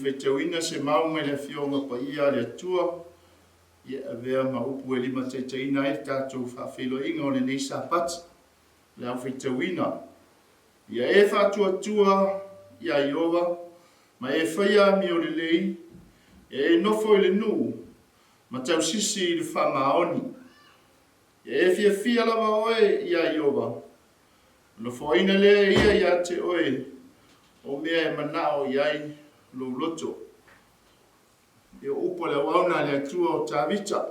whaitauina se maunga le fionga pa ia le atua. Ia avea maupu e lima taitaina e tātou Faafeiloaiga o le nei Sabbath. Le au whaitauina. Ia e whātua ia Iowa. Ma e whaia mi o le lei. E nofo i le nuu. Ma tau sisi i le whamaoni. Ia e fia lava oe ia Iowa. Nofo ina le ia te oe. O mea e manao iai lo loto. E upo le wauna le atua o tāwita.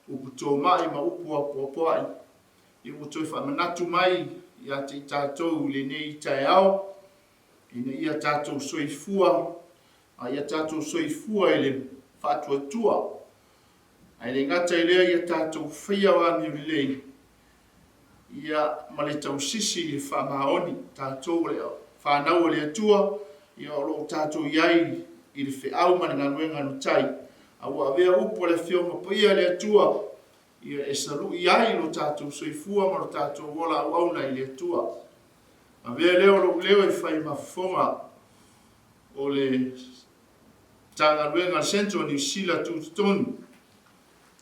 Upo tō mai ma upo a poapoai. I upo tō whamanatu mai ia te tātou le nei Aoao. Ina ia tātou soifua. A ia tātou soifua e le whātuatua. Ai le ngata i lea ia tātou whia wa mi lei. Ia male tau sisi le whamaoni tātou le whanau le atua. Ia o lo tātou iai i le whiau mani ngā nuenga no tai. A ua vea upo le whionga paia le atua. Ia e salu iai lo tātou soifua ma lo tātou wola auna i le atua. A vea leo e whai mafonga o le tanga nuenga centro New Zealand tūtonu.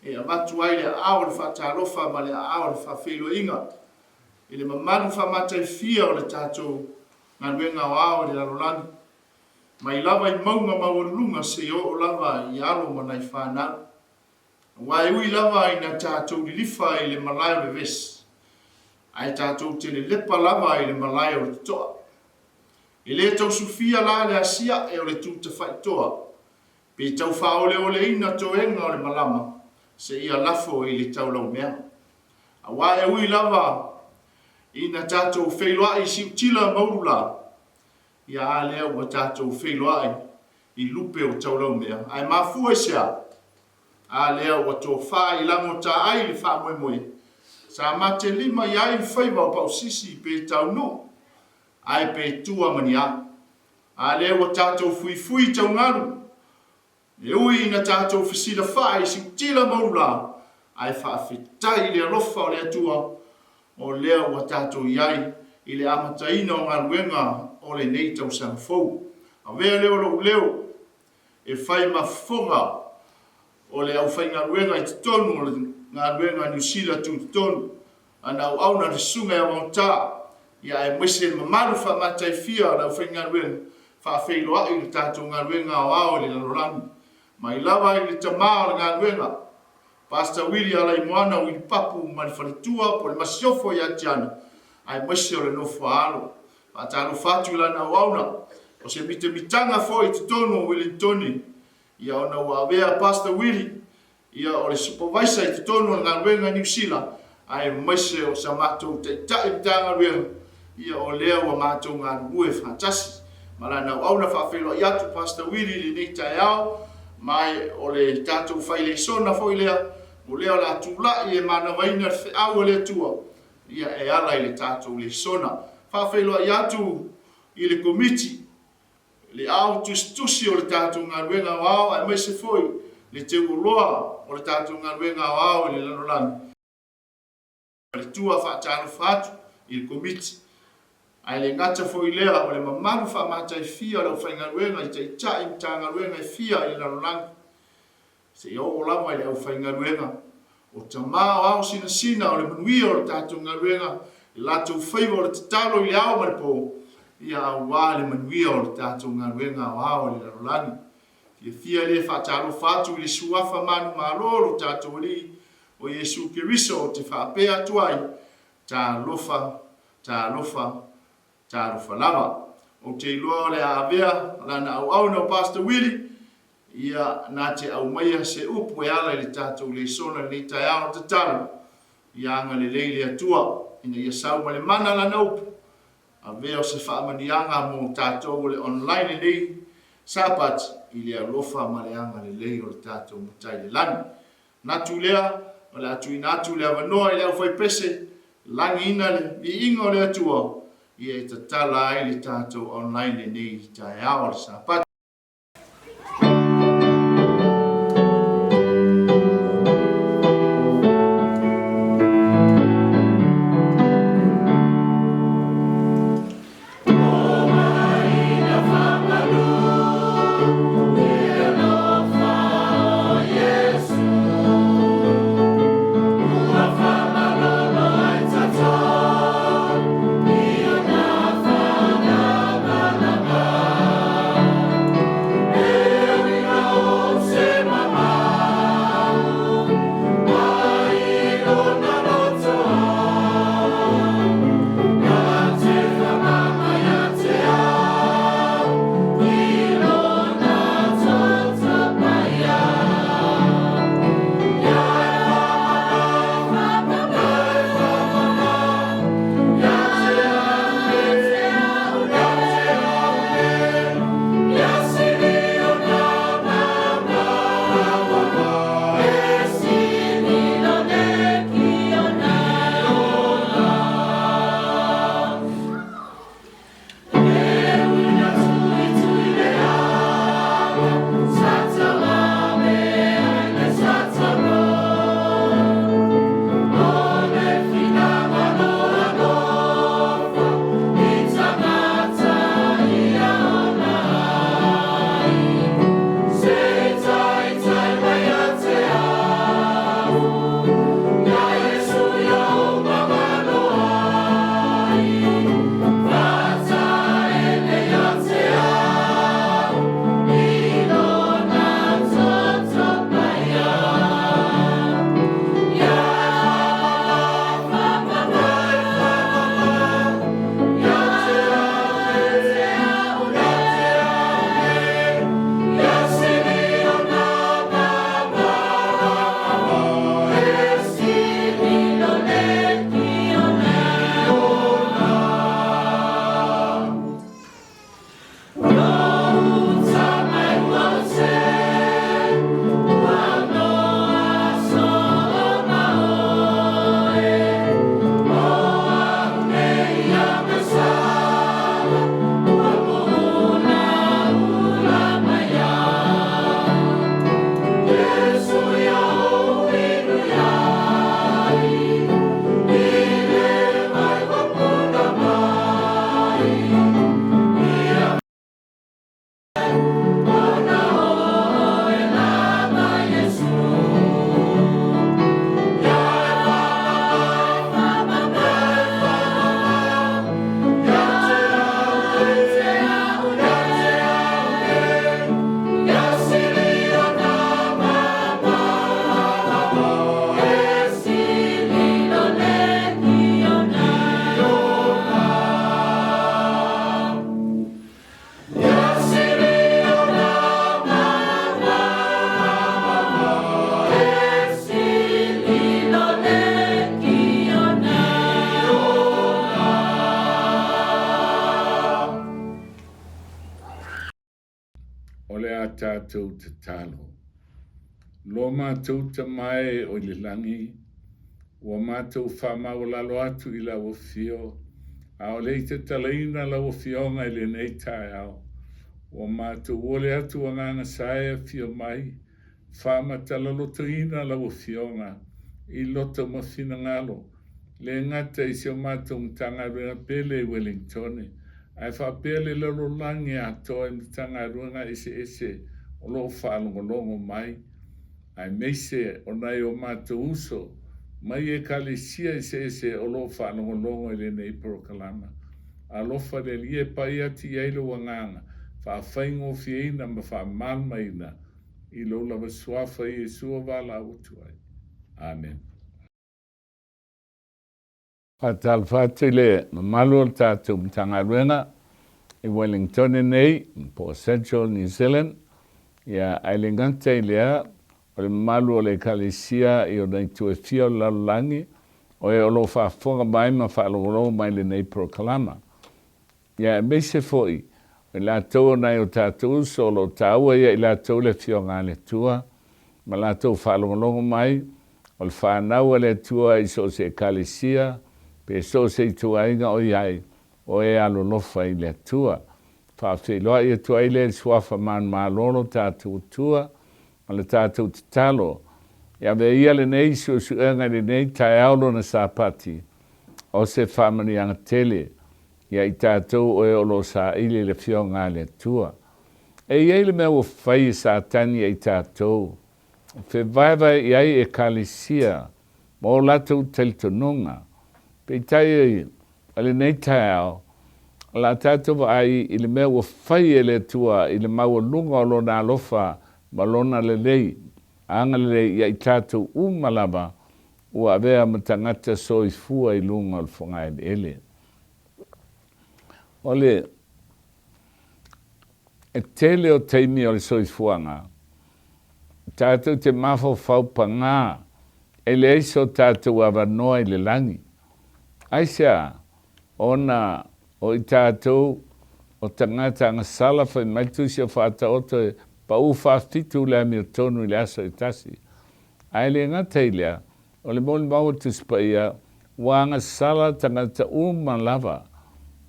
E a matu ai le ao le whātālofa ma le ao le Faafeiloaiga. I le mamanu whamatai fia o le tātou ngā nuenga o ao le larolani. Mai lava i maunga mawarunga se o lava i alo manai whanau. Wai ui lava i na tātou li lifa i le malai o le ves. Ai tātou te le lepa lava i le malai o le toa. I le tau sufia la le asia e o le tūta whaitoa. Pe tau whaole o le ina toenga o le malama. Se ia lafo i le tau lau mea. A wai ui lava i na tātou whailoa i siutila maurula. Ia a lea ua tātou whailoa i lupe o tau lau mea. Ai mafua sea. A lea ua tō wha i lango tā ai le wha moe moe. Sa mate lima i ai whaiva o pau sisi pe tau no. Ai pe tua mani a. A lea ua tātou fui tau ngaru. E ui na tātou whisila whai si tila maurula. Ai whaafetai le alofa o le atua. O lea ua tātou iai i le amataina o ngā ruenga o le nei tau sanfou. A vea leo. E whai mafonga o le au whai ngā ruenga i te tonu o le ngā ruenga New Zealand tūtonu. Ana au na le sunga e Vaota. Ia e mwese mamaru whamatai fia o le au whai ngā ruenga. Faafeiloaiga i tātou ngā ruenga Aoao le lalorani. Mai lava i le tamā o le ngā ruenga. Pastor Willie alai moana o i Papu ma le whaletua po le masiofo i atiana. Ai mwese o le nofo alo. Patalo fatu ila na wauna. O se mitanga fo i te tono o Wellingtoni. Ia ona ua avea Pastor Willie. Ia o le supervisor i te tono o ngā ruenga New Zealand. Ai mwese o sa mātou Taitai mitanga ruenga. Ia o lea ua mātou ngā rue fantasi. Malana wauna Faafeiloaiga atu Pastor Willie li nei Aoao. Mai o le tātou whai Lesona fo i lea. O lea la tula i e mana waina le au le tua. Ia e ala i le tātou Lesona. Faafeiloaiga atu i le komiti. Le au tusi o le tātou ngā ruenga Aoao. Ai mai se foi le te uloa o le tātou ngā ruenga Aoao i le lalolani. Le tua whaatano whaatu i le komiti. Ai le ngata fo i lea o le mamaru whamatai fia o le whai ngā ruenga i te itai mta ngā ruenga i fia i lalolani. Se o lava i le au whai ngā ruenga. O ta mao au sina o le manuia o le tātou ngā ruenga. I latou whaiva o le tatalo i le au maripo. Ia au wā le manuia o le tātou ngā ruenga Aoao le lalolani. Fia le whaatalo whātu i le suafa manu mālolo tātou li. O Iesu Keriso o te whaapea tuai. Tā lofa lava. O te iloa le avea, lana Aoao no Pastor Willie. Ia nā te au maia se upu e ala i le tātou Lesona le Aoao te talo. Ia anga le leile atua. Ina ia sau ma le mana lana upu. Avea o se whaamanianga mo tātou le online le Sabbath. I le alofa ma le anga le lei o le tātou mutai le lani. Natu lea, o le atu inatu le avanoa i le au whai pese. Langi ina le i ingo le atua. Ia e tatala ai le tātou online le nei Aoao le Sabbath. mātou te talo. Lo mātou te mai o le langi, ua mātou whamau lalo atu I la wafio, a o lei te talaina la wafionga I le nei tae au. Ua mātou ole atu a nganga sae fio mai, whamata lotoina la wafionga, I loto mawhina ngalo. Le ngata I seo mātou mtanga rua pele Wellington, ai whapele lalo langi a toi mtanga rua ese o lo whalongolongo mai, ai meise o nai o mātou uso, mai e kalesia ese o lo whalongolongo I le nei prokalama. A lofa le lie pai ati eilo wanganga, whaafeingo fieina ma whaamalmaina, I lo lava suafa Iosua wala utuai. Amen. Patal fatile mamalu o tātou mtangaruenga I Wellington nei, po Central New Zealand, ia ailingante lea o le mamalu o le kalesia I o nei tuefia o lalangi, o e olo whaafonga mai ma whaalongolo mai le nei prokalama. Ia meise foi, I lātou nei o tātou solo tāua ia I lātou le fionga le tua, ma lātou whaalongolongo mai, o le whanau le tua I so se kalesia, pe so se toeaina o iai, o e alo lofa I le tua. Faafeiloaiga tua I le suafa man malolo tātou tua, ma le tātou titalo. Ia ve ia le nei suenga le nei tae aulo na sapati, o se whamanianga tele, ia I tātou o e olo sa ili le fionga le tua. E iai le mea o whai sa tani I tātou. Fe vaivai iai e kalisia, mo latou teltononga. Taitai ale nei tau la tātou ai I le mea ua whai e le tua I le maua lunga o lona alofa ma lona le lei anga le lei ia I tātou umalava ua avea matangata soifua I lunga o le whangai ele. Ole e tele o teimi o le soifuanga tātou te mafo whaupanga e le eiso tātou avanoa I le langi. Aisea, ona o I tātou o tangata anga sala whai maitusi o whaata oto e pa u whaafitu lea mi o tonu I le aso I tasi. Ai le ngata I lea, o le moli maua tuspa ia, wa anga sala tangata lava,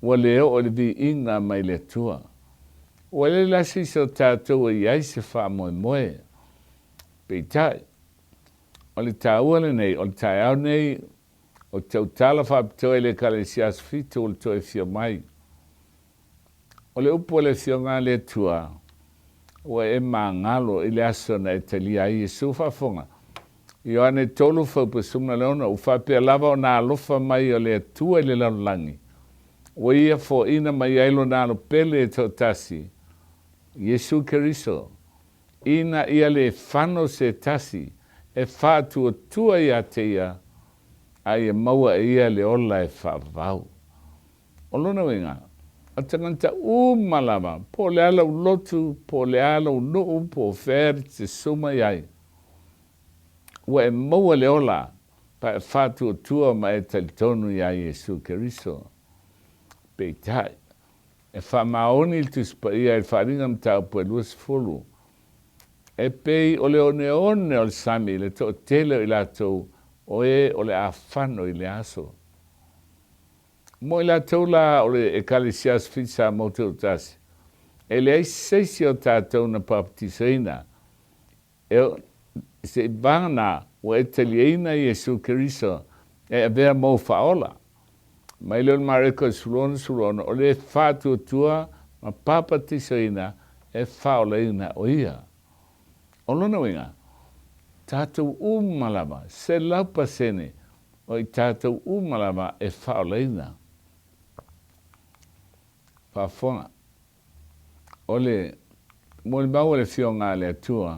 wa leo o le vi inga mai le tua. Wa le lasi so tātou I aise wha moe moe. Peitai, o le tāua le nei, o le tai au nei, o tau tala whaapitoe le kalesias fitu o le toe fia mai. O le upo le fia ngā le tua, o e ngalo I le aso na e talia I Iesu whafonga. I o ane tolu whaupa sumna leona, u whapea lava o nā alofa mai o le tua I le laulangi. O ia fo ina mai ailo nā alo pele e tau tasi. Iesu Keriso, ina ia le whano se tasi, e whātua tua I ateia, ai e maua ia le ola e whaavau. O lona wenga, a tanganta malama, po le ala ulotu, po le ala unuu, po whēri te suma iai. Ua e maua le ola, pa e whātua tua ma e talitonu iai Iesu Keriso. Peitai, e whamaoni il tuspa ia e wharinga mtau po e luas fulu. E pei o le one o le sami, le to tele I lātou, o e o le afano I le aso. Mo I lātou la o le e kalesias fitsa motu tasi. E le ai seisi o tātou na paptisaina. E se vana o e talieina Iesu Keriso e avea mo faola. Ma I le mareko sulona o le whātua tua ma papatisaina e faola ina o ia. O lona winga. Tātou umalama, se laupa sene, o I tātou umalama e whaoleina. Whaafonga. O le, mōli maua le fionga le atua,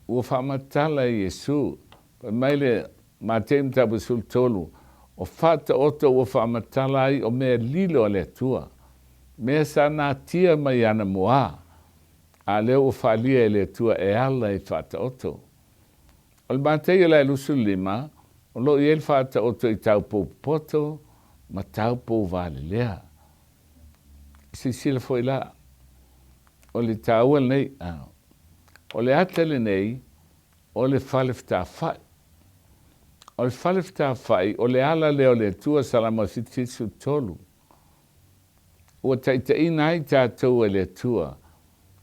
ua whaamatala I Iesu, pa mai le māteim tapu sul tolu, o whata oto ua whaamatala ai o mea lilo le atua, mea sa nā tia mai ana moa. A leo o whalia le tua e ala I whata oto. O le mātei la lusu lima, o lo I el whata oto I tau pou poto, ma tau pou vale lea. Si sila foi la. o le tāua nei, o le atele nei, o le whalewhtāwhai. O le whalewhtāwhai, o le ala leo le tua salama fitfitu tolu. Ua Taitai nai tātou e le tua.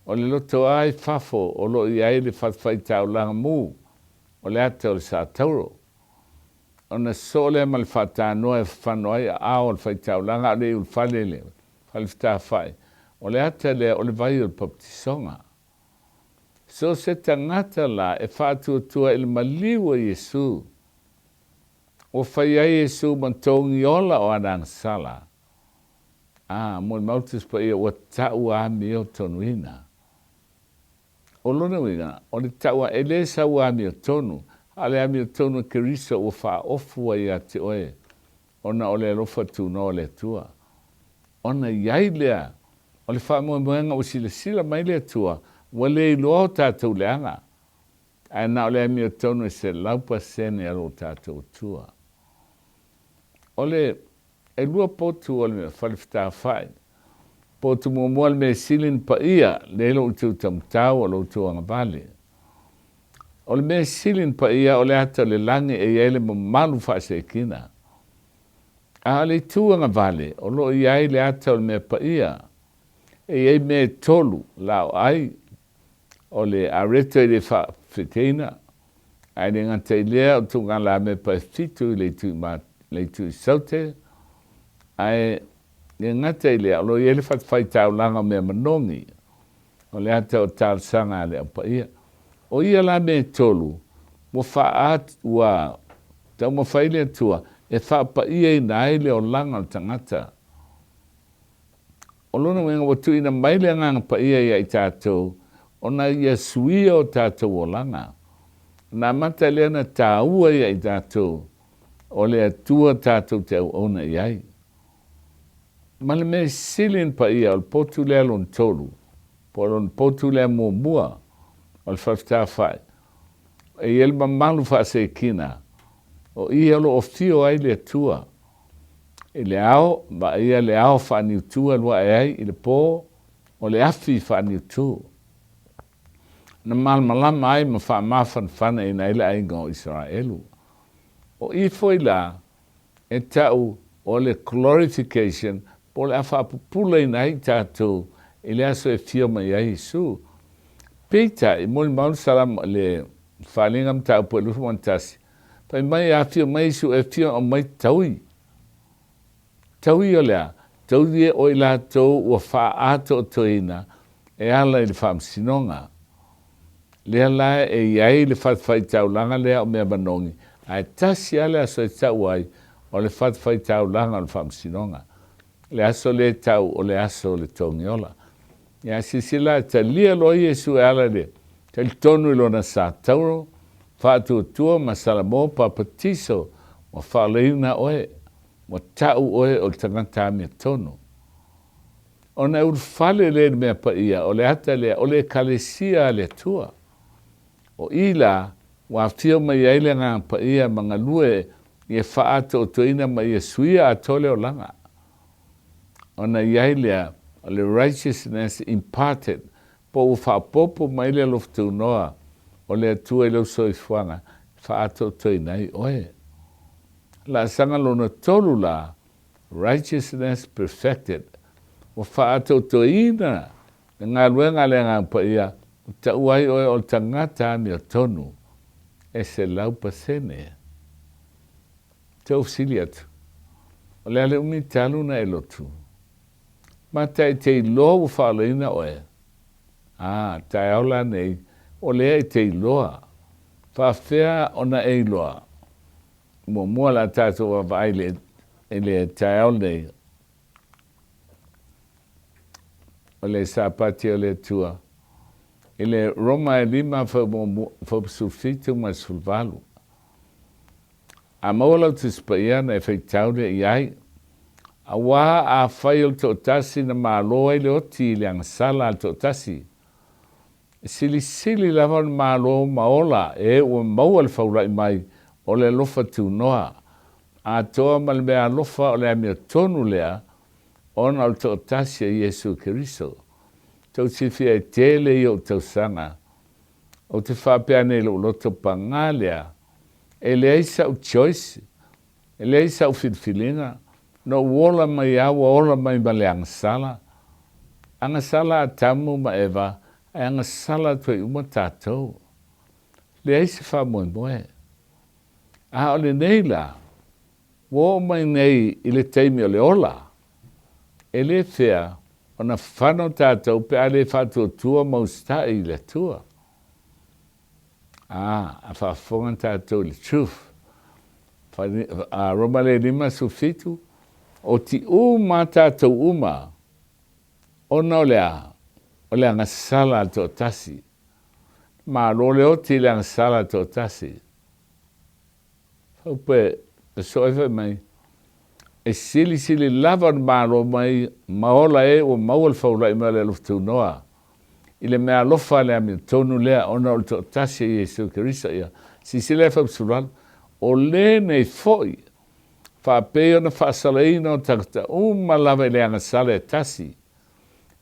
O le loto ai fafo, o lo i ai le whawhai tāulanga mū. O le ate o le sātauro. O na sole ma le whatānoa e whanoi a o le whai tāulanga, le ul whale le, whalewhtāwhai. O le ate le o le vai o le paptisonga. So se tangata la e whātua ele maliwa Yesu. O whai ai Yesu mantongi ola o anang sala. Mo le mautis pa ia o tau a mi o tonuina. O lona winga, o le tau a ele sa o a mi o tonu, ale a mi o tonu kerisa o wha ofu ai a te oe. Ona o le lofa tu no le tua. Ona iai lea, o le wha moenga o sila mai le tua, wa le iloa o tātou leanga. Ai na o le a mi o tonu se laupa sene alo tātou tua. O le e lua potu o le me whalewhtāwhai. Potu mua le me silin pa ia, le lo utu tamtau o lo utu anga vale. O le me silin pa ia o le ata le langi e ele mo malu whase kina. A le tu anga vale, o lo iai le ata o le me pa ia. E me tolu, lao ai, o le areto i le whawhiteina. Ai le ngantai lea o tunga la me pa fitu le tu saute. Ai le ngata ile lo yele fat fai tau langa me manongi o le ata o tal sanga le pa ia o ia la me tolu mo fa at wa ta mo fai le tua e fa pa ia na ile o langa o tangata o lona wenga o tu ina mai le nganga pa ia ia i tātou o na ia suia o tātou o langa na mata le na tāua ia i tātou o le atua tātou te au ona iai. Ma le me silin pa ia, o le potu lea lon tolu, po lon potu lea mua, o le whawhtāwhai. E ele ma malu whase kina, o ia lo o fio ai le tua. E le ao, ma ia le ao whaniu tua lua e ai, i le pō, o le afi whaniu tua. Na malmalama ai ma whamafan whana ina ila ainga o Israelu. O i foi la, e tau o le glorification, po le afa pupula ina i tātou, i le aso e fio mai a Isu. Peita, i moli maulu salam le whalingam tau po e lufu mantasi. Pai mai a fio mai Isu e fio o mai taui. Taui o lea, taui e o i la tau ua wha ato o toeina, e ala i le whamsinonga. Lea la e iai le whai tau langa lea o mea manongi. Ai tasi ale aso e tau ai o le whai tau langa o le whamsinonga. Le aso le tau o le aso le tongiola. Ia sisila ta lia lo Yesu e ala le. Te tonu ilo na sa tauro, whaatu tua masala mo papatiso, mo whaleina oe, mo tau oe o le tangata mea tonu. O na ur whale le mea pa ia, o le ata lea, o le kalesia le tua. O ila, wa fio mai aile ngā pa ia mga lue, ia whaato o toina mai ia suia a tole o langa. Ona iailea, le righteousness imparted, po u whaapopo mai le loftu noa, o le atua i lau soifuanga, whaato toina i oe. La sanga lona tolu la, righteousness perfected, o whaato toina, ngā luenga le ngā pa ia, ta uai oe o tangata mi o tonu, e se lau pasene. Te ofsili atu, o le ale umi talu na elotu. Ma tai te loa u whaaleina oe. Tai aula nei, o lea i te loa. Faafea ona e loa. Mua la tātou a vaile, e le tai aula nei. O le sapati o le tua. E le Roma e lima whapsufitu ma sulvalu. A maulau tispaiana e whaitaure i ai. A wā a whai o tō tasi na māloa i le oti i le angasala al tō tasi. Sili lava na māloa maola e ua maua le whaulai mai o le lofa tū noa. A toa ma le mea lofa o le amia tonu lea o na o tō tasi a Yesu Keriso. tau sifi e tele i o tau sanga. O te whapeane lo loto pangalea. E le eisa o choice. E le eisa o filfilinga. No wola mai awa ola mai male angasala. Angasala a tamu ma eva. E angasala tue uma tātou. Le eisa wha moe moe. A o le neila. Wo mai nei i le teimi o le ola. E le fea. Ona whano tātou pe a le whatua tua mausta i le tua. A whafongan tātou le truth. A Roma le 5 sufitu. O ti uma tātou uma. Ona o le angasala to tasi. Ma lo le o ti le angasala to tasi. Haupe, e soewe mai. E sili lava maro mai maola e o maual faula i mele luftu noa. I le mea lofa le ami tonu lea ona o to tasi i Jesu Kirisa ia. Si sile fa psulan o le nei foi. Fa peo na fa salaina o takta lava i le angasale tasi.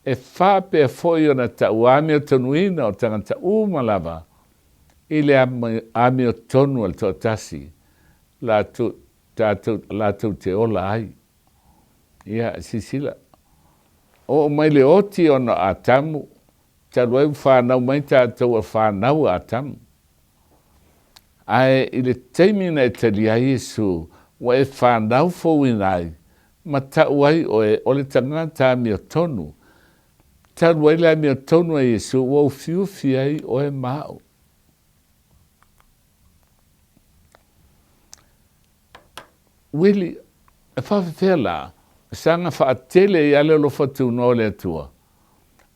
E fa pe foi ona ta uami o tonuina o tangata lava. I le ami o tonu al to tasi. La tu te ola ai. Ia sisila. O mai le oti ona atamu. Taluai whanau mai tātou a whanau atamu. Ai i le teimina e tali a Iesu. Wa e whanau fōwinai. Ma tau ai o le tangata mi o tonu. Taluai la mi o tonu a Iesu. Wa u fiufi ai o e mau. Willie, e Faafeagaiga, sanga whaatele i ale lo fatu no le atua.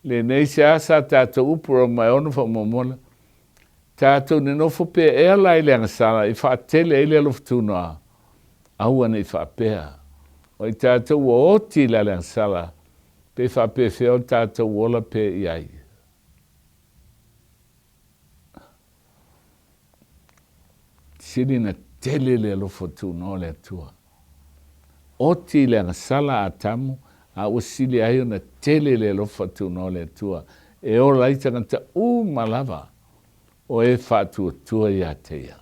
Le nei se asa tātou upura mai ono wha momola. Tātou ne nofo pe e la i le angasala i whaatele i le lo fatu noa. Aua nei whaapea. O i tātou o oti le angasala. Pe whaapea feo tātou ola pe i ai. Siri na tele le lo fatu no le atua. Oti le angasala a tamu, a usili ai na tele le lo fatu no le atua. E o laita ngata malava, o e fatu tua i ateia.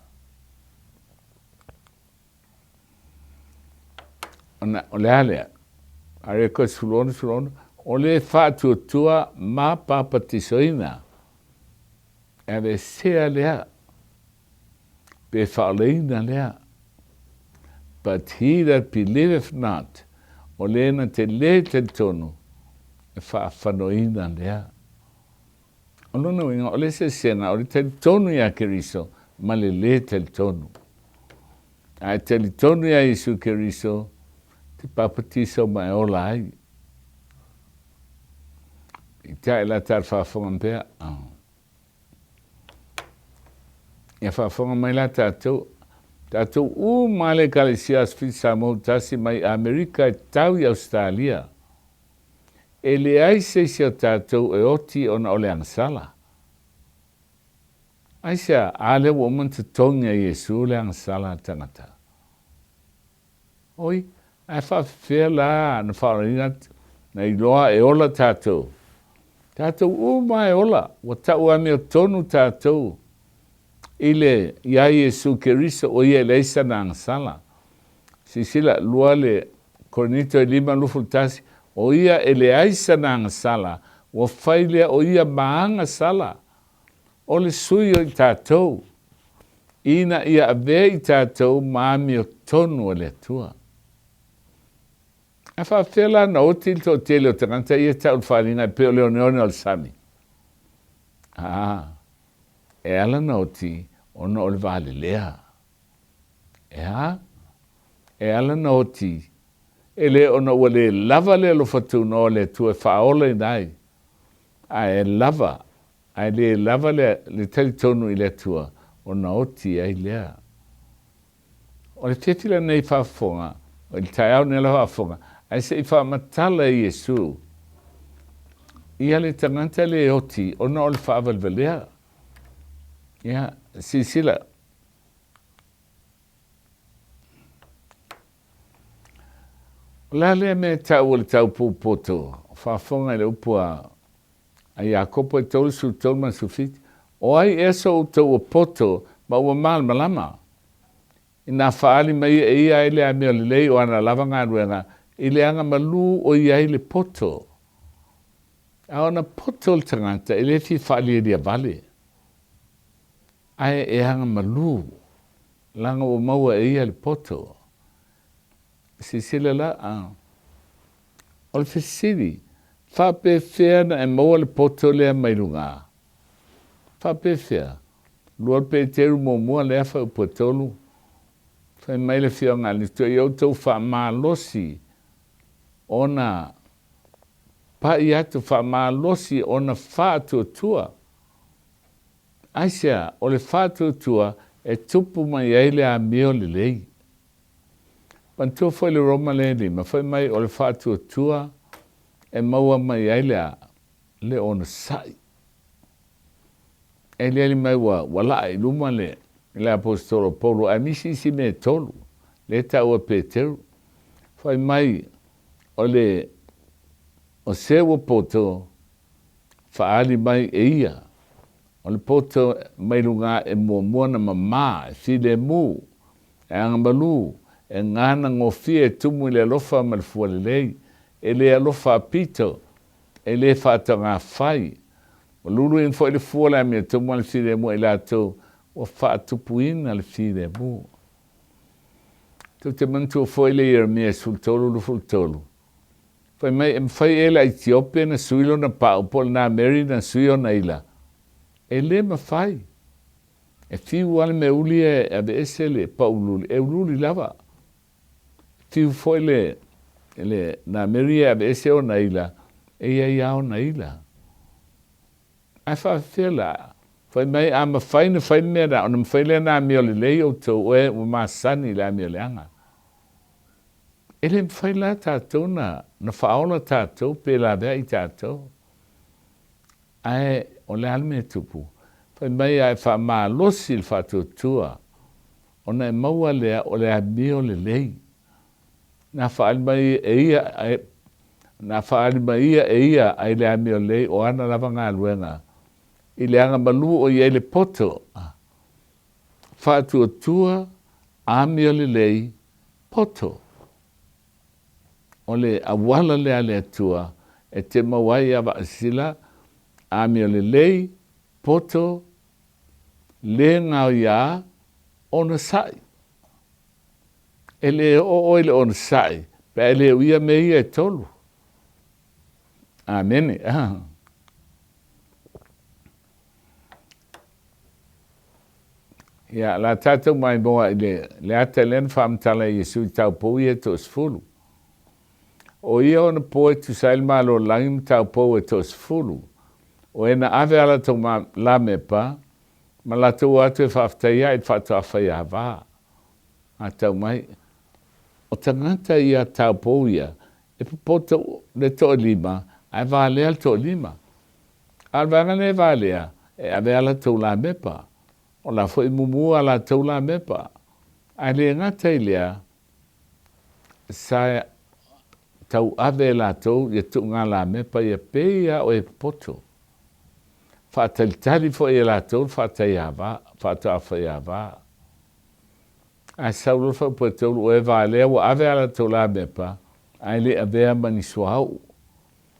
O le alea, a reko sulono, o le fatu tua ma papatisoina. E ve sea lea, pe whaaleina lea. But he that believeth not, o lena te le te tonu, e whaafanoina lea. O lona winga, o le se sena, o le te tonu ia Keriso, ma le te tonu. A te li tonu ia Jesu Keriso, te papatiso mai ola ai. I tae la tar whaafonga mpea. Ia whaafonga mai la tātou. Tātou male kalesia asfisa mo tasi mai Amerika e tau i Australia. E le aise se tātou e oti ona ole angasala. Aisea, ale woman te tonga Jesu le angasala tangata. Oi, ai Faafeagaiga na whaorinat na iloa e ola tātou. Tātou mai ola, wa tau ame o tonu tātou. Ile ia Jesu Keriso o ia leisa na angasala. Sisila lua le Korinito e 5 lufutasi o ia ele aisa na angasala. Wa failea o ia maanga sala. O le sui o i tātou. Ina ia ave i tātou maami o tonu o le tua. A Faafeagaiga na otil to tele o tanganta ia tau whalinga pe o leoneone o le sami. E ala na oti. Ono o le vale lea. E ala na oti. E le ono o le lava le lo fatu no le tue whaole nai. A e lava. A le lava le teritonu i le tua. O na oti ai lea. O le tetila nei whaafonga. O le taiau nei la whaafonga. Ai se i whaamatala i Jesu. Ia le tanganta le oti. O na o le whaavalvalea. Ia. Sisila. La le me tau le tau pupoto. Whaafonga le upua Ai a kopo e tolu su tolu man sufiti. O ai eso o tau o poto, ma ua mal malama. Ina faali mai e ia ele a mea lelei o ana lava ngā ruenga, ile anga malu o ia ele poto. A ona poto le tangata, ele fi faali e dia vale. Ai e anga malu, langa o maua e ia le poto. Sisile la, o le fesiri, Faafea na e maua le poto lea mai runga. Faafea, lua pe teru mo mua lea fa upotolu. Fai mai le fio ngali, tu iau tau fa malosi, ona, pa i atu fa malosi, ona fa tua. Aisia, o le fa tua, e tupu mai eile a mio le lei. Pantua foi le Roma le lima, fai mai o le fa tua, e maua mai eile le ona sai. Eile mai wala i luma le apostolo Paulo, a misi si me tolu, le taua Peteru. Fai mai o sewa poto, faali mai e ia. O le poto mai lunga e mua na mama, e file mu, e angamalu, e ngana ngofia e tumu le alofa malfua le lei, e le alofa apito, e le fata ngā fai. O lulu in fo le fua la mea tumu le file mu e la tau, o faatupuina le file mu. Tu te mantua fo le Jeremia sultolu lu fultolu. Fai mai em fai ela Ethiopia na suilo na Papu na Mary na suio na ila. E le ma fai. E fiu wale me uli e ave esele pa ululi. E ululi lava. Fiu foi le na Mary ave eseo na ila. E ia iao na ila. Ai faafela. Fai mai a ma fai na fai mea na. Ona ma fai le na mea le lei o tau e o ma sani la mea le anga. Ele ma fai la tātou na whaola tātou pe la vea i tātou. Ai o le alme tupu. Fai mai ai wha maa losi le whātou tua. Ona e maua lea o le amio le lei. Na whaali mai e ia ai le amio lei o ana lava ngā luenga. I le anga malu o i le poto. Whātou tua amio le lei poto. O le awala le ale atua e te mawai awa asila amio le lei poto le ngau ia ona sai. Ele o ele ona sai. Pa ele uia me ia e tolu. Amen. Ia la tātou mai moa le ata len whamtala Iesu tau pou ia tos fulu. O ia ona poe tu sail malo langim tau pou e tos fulu. O ena ave ala tau la mepa, ma la tau atu e whaftaia e whatu awhai a wā. A tau mai, o tangata ia tau pou ia, e pupota le toa lima, ai wā lea toa lima. Al vangane wā lea, e ave ala tau la mepa. O la fo imumu ala tau la mepa. Ai le ngata i lea, sa tau ave la tau, ia tu ngā la mepa, ia peia o e poto. Whātalitari fo e la tau, whātai a wā, whātua awhai a wā. Ai saulu whau patau, o e wā lea, o ave ala tau la mepa, ai le avea mani suau.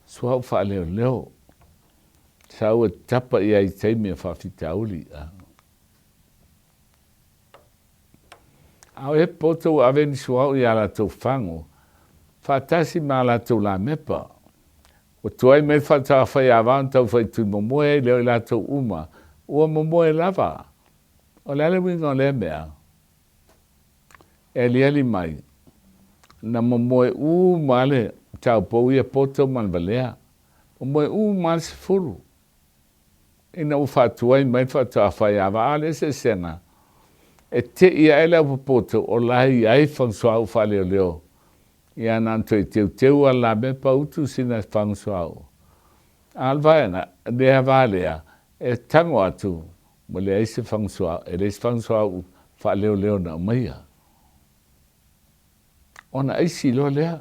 Suau wha leo leo. Sau e tapa i ai teimia whawhitauli. Au e poto ave ni suau i ala tau whango. Whatasi ma la tau la mepa. O tuai me whata whai awan tau whai tui momoe leo i la tau uma. Ua momoe lava. O lele winga o le mea. E lieli mai. Na momoe male tau pou ia poto man valea. Momoe male se furu. Ina u whatuai mai whata whai awan. Ale se sena. E te ia ele au poto o lai ai whangsua u whaleo leo. Ia nanto i teu a la mepa utu sina whangsuau. Alvaena, lea vālea, e tango atu, mo lea ise whangsuau, e leis whangsuau whaleo leo na umaia. Ona eisi lo lea,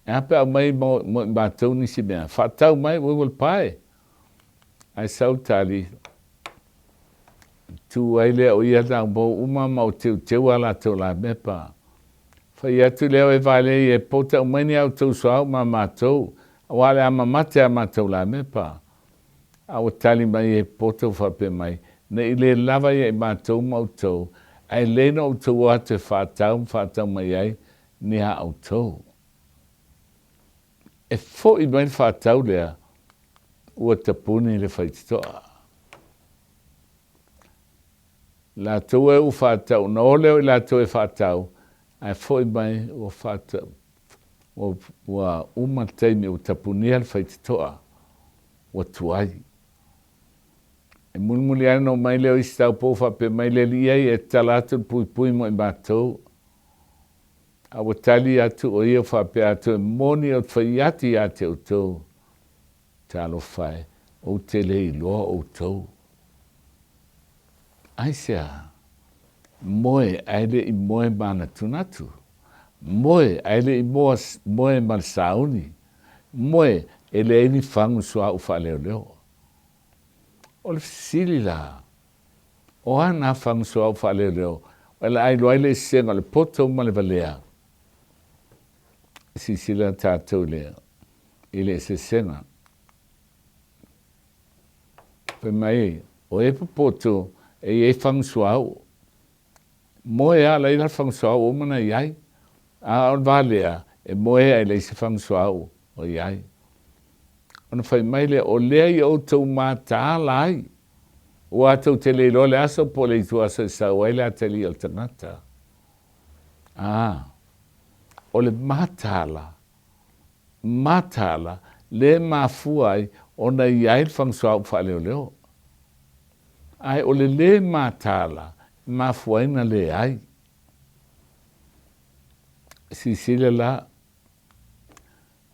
e hape au mai mo mātou nisi mea, whatau mai uiwal pae. ai sautali tu ai le o ia da bo uma mau teu ala teu la mepa fai atu leo e vale e pota umani au tau soau ma matou wale ama mate a matou la mepa au tali mai e pota whape mai na i le lava i e matou mautou ai le no tau ate whatau mai ai ni ha au tau e fo i mai whatau lea ua tapuni le whaititoa la tau e u whatau na o leo i la tau e whatau ai fo i mai ua whatau ua umateimi u tapuni le whaititoa ua tuai e mulmuli ana no mai leo i stau po whape mai le li ai e talatu pui mo i mātou a ua tali atu o ia whape atu e moni o whaiati a te utou talo whae o te le i loa o tau ai sea moe aile i moe mana tunatu moe aile i moe mal sauni moe ele ini fangu sua u whaleo leo o le sili la o ana fangu sua u whaleo leo wala ai loaile senga le poto ma le valea si sila tātou lea ile se senga pe mai o e poto e fang suau moe ala ila fang suau o mana iai a on valea e moe ai le se fang suau o iai ona fai mai le o lea i o tau mata lai o atau te le lole aso po le tua sa sa o ele ateli al tanata o le matala le mafuai ona iai fang suau fa leo ai o le matala mafuaina le ai sisile la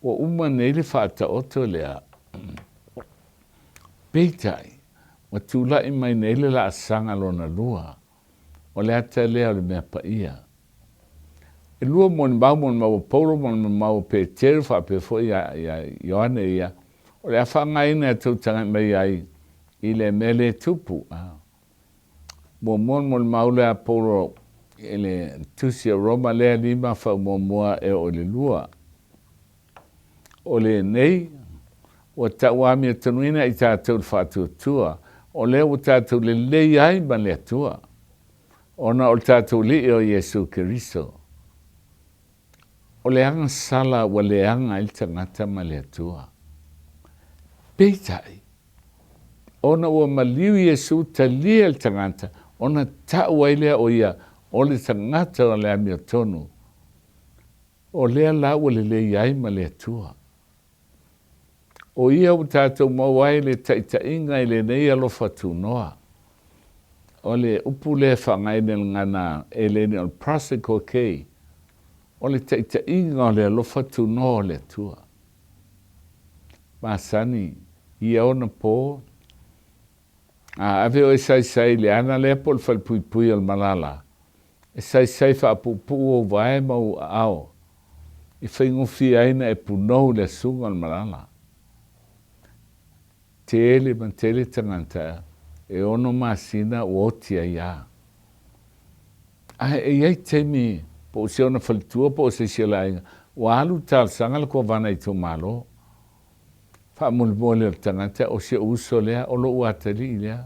o uma nei le fata oto lea peitai o tula i mai nei le la asanga lona lua o le ata lea o le mea paia e lua mon mau paulo mon mau pe teru fa pe fo ia Ioane ia o le afanga ina tautanga mai ai i le mele tupu mon mau le apolo ele tusi Roma le lima fa moa e o le lua o le nei o tawami tanuina i tātou whātua tua o le o tātou le lei ai ma le tua ona o tātou li o Iesu Keriso o le anga sala wa le anga il tangata ma le tua peitai ona ua maliu Iesu talia il tangata ona tau ai lea o ia o le tangata o le amia tonu o lea la o le lei ai ma le tua o ia o tātou mawai le taitainga i le nei alofa tūnoa o le upu le whangai nel ngana e le ni o prasiko kei o le taitainga o le alofa tūnoa le tua masani ia ona po ave o sai le ana le pol fal pui al malala e sai fa pupu o vai mau ao i whaingo fi aina e punou le sunga al malala tele tanganta e ono masina o tia ia e iai temi po se ona faltua po se sialainga o alu tal sanga ko vana i tu malo fa mulmole tanganta o se uso lea o lo uatali lea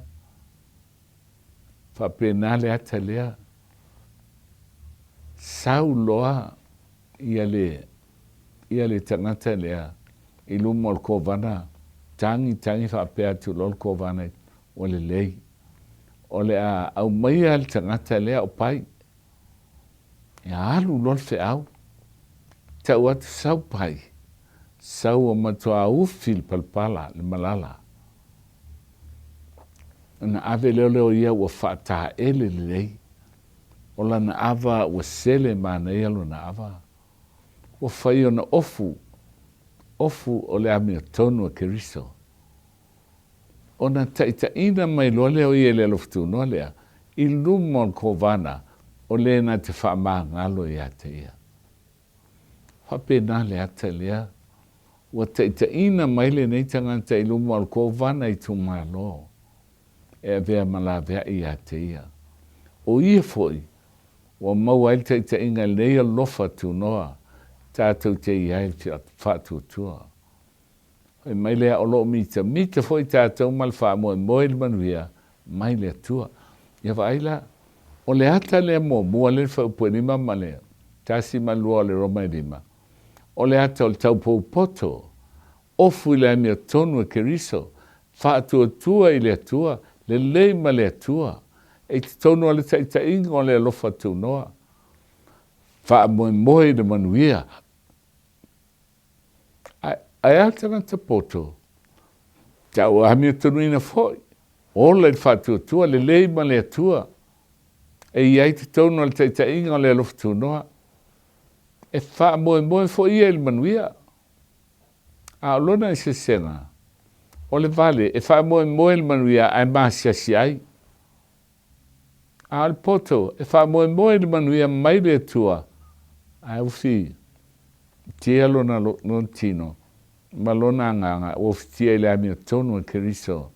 fa penale atalea sauloa ia le tangata lea ilumo al ko vana tangi fa pea tu lol ko vana o le lei o le au mai al tangata lea o pai ya alu lol fe au ta wat sau pai sau o matua u fil palpala le malala na ave leo ia o fata ele lei o la na ava o sele mana ia lo na ava o fai ona ofu o le amia tonu a Keriso. Ona taitaina mai lole o ia le loftu no lea, i lumon ko vana o le na te wha maa ngalo i ate ia. Whapena le ate lea, ua taʻitaʻina mai lenei tagata I luma o le kovana I tumālo e avea ma laveaʻi iā te ia o ia foʻi ua maua ai le taʻitaʻiga lenei alofa tunoa tatou te ia e faatuatua e mai lea o loo mitamita foʻi tatou ma le faamoemoe le manuia mai le atua ia vaai la o le ata lea muamua le faupuelima ma le tasi ma lua o le Roma e lima o le ata o le taupoupoto ofu I le amia tonu e keriso faatuatua I le atua lelei ma le atua e te tonu o le taʻitaʻiga o le alofa tunoa faamoemoe le manuia ai a tagata poto tau amia tonuina foʻi ola I le faatuatua lelei ma le atua e iai te tonu o le taʻitaʻiga o le alofa tunoa e faamoemoe foʻi ia I le manuia a o lona e sesega o le vale e faamoemoe le manuia ae masiasi ai a o le poto e faamoemoe le manuia mai le atua ae ufi tia lona tino ma lona agaga ua fitia I le amia tonu e keriso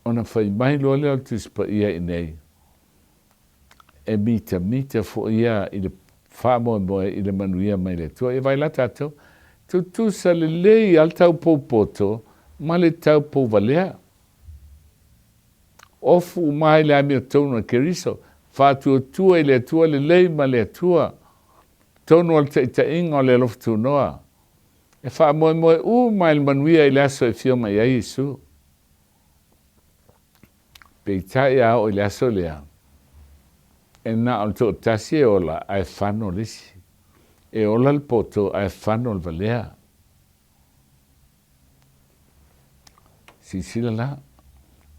ona fai mai loa lea o le tusipaia I nei e mitamita foʻi ia I le faamoemoe I le manuia mai le atua e vai la tatou tutusa lelei a le taupoupoto ma le taupouvalea ofu mai le amia tonu e keriso faatuatua I le atua lelei ma le atua tonu o le taʻitaʻiga o le alofa tunoa e faamoemoe mai le manuia I le aso e fio mai ai Iesu peitaʻi a o I le aso lea e na o le toʻatasi e ola ae fano lesi e ola le poto ae fano le valea sisila la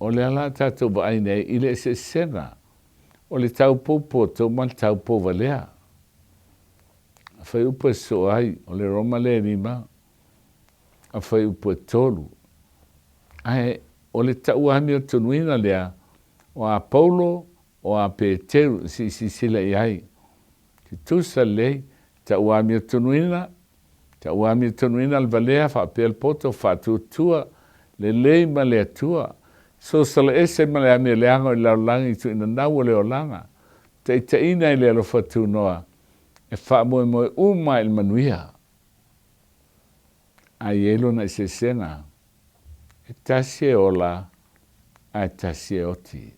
o le ala tatou vaai nei I le esesega o le taupoupoto ma le taupouvalea afai upu e so ai o le Roma le lima afai upu e tolu ae o le taʻuami o tonuina lea o a Paulo o a Peteru sisila I ai tutusa lei taʻuami o tonuina le valea faapea le poto faatuatua lelei ma le atua so sala ese ma le amia leaga o le lalolagi tuinanau o le olaga taʻitaʻina I le alofa tunoa e faamoemoe mai I le manuia ai e lona I sesega e tasi e ola ae tasi e oti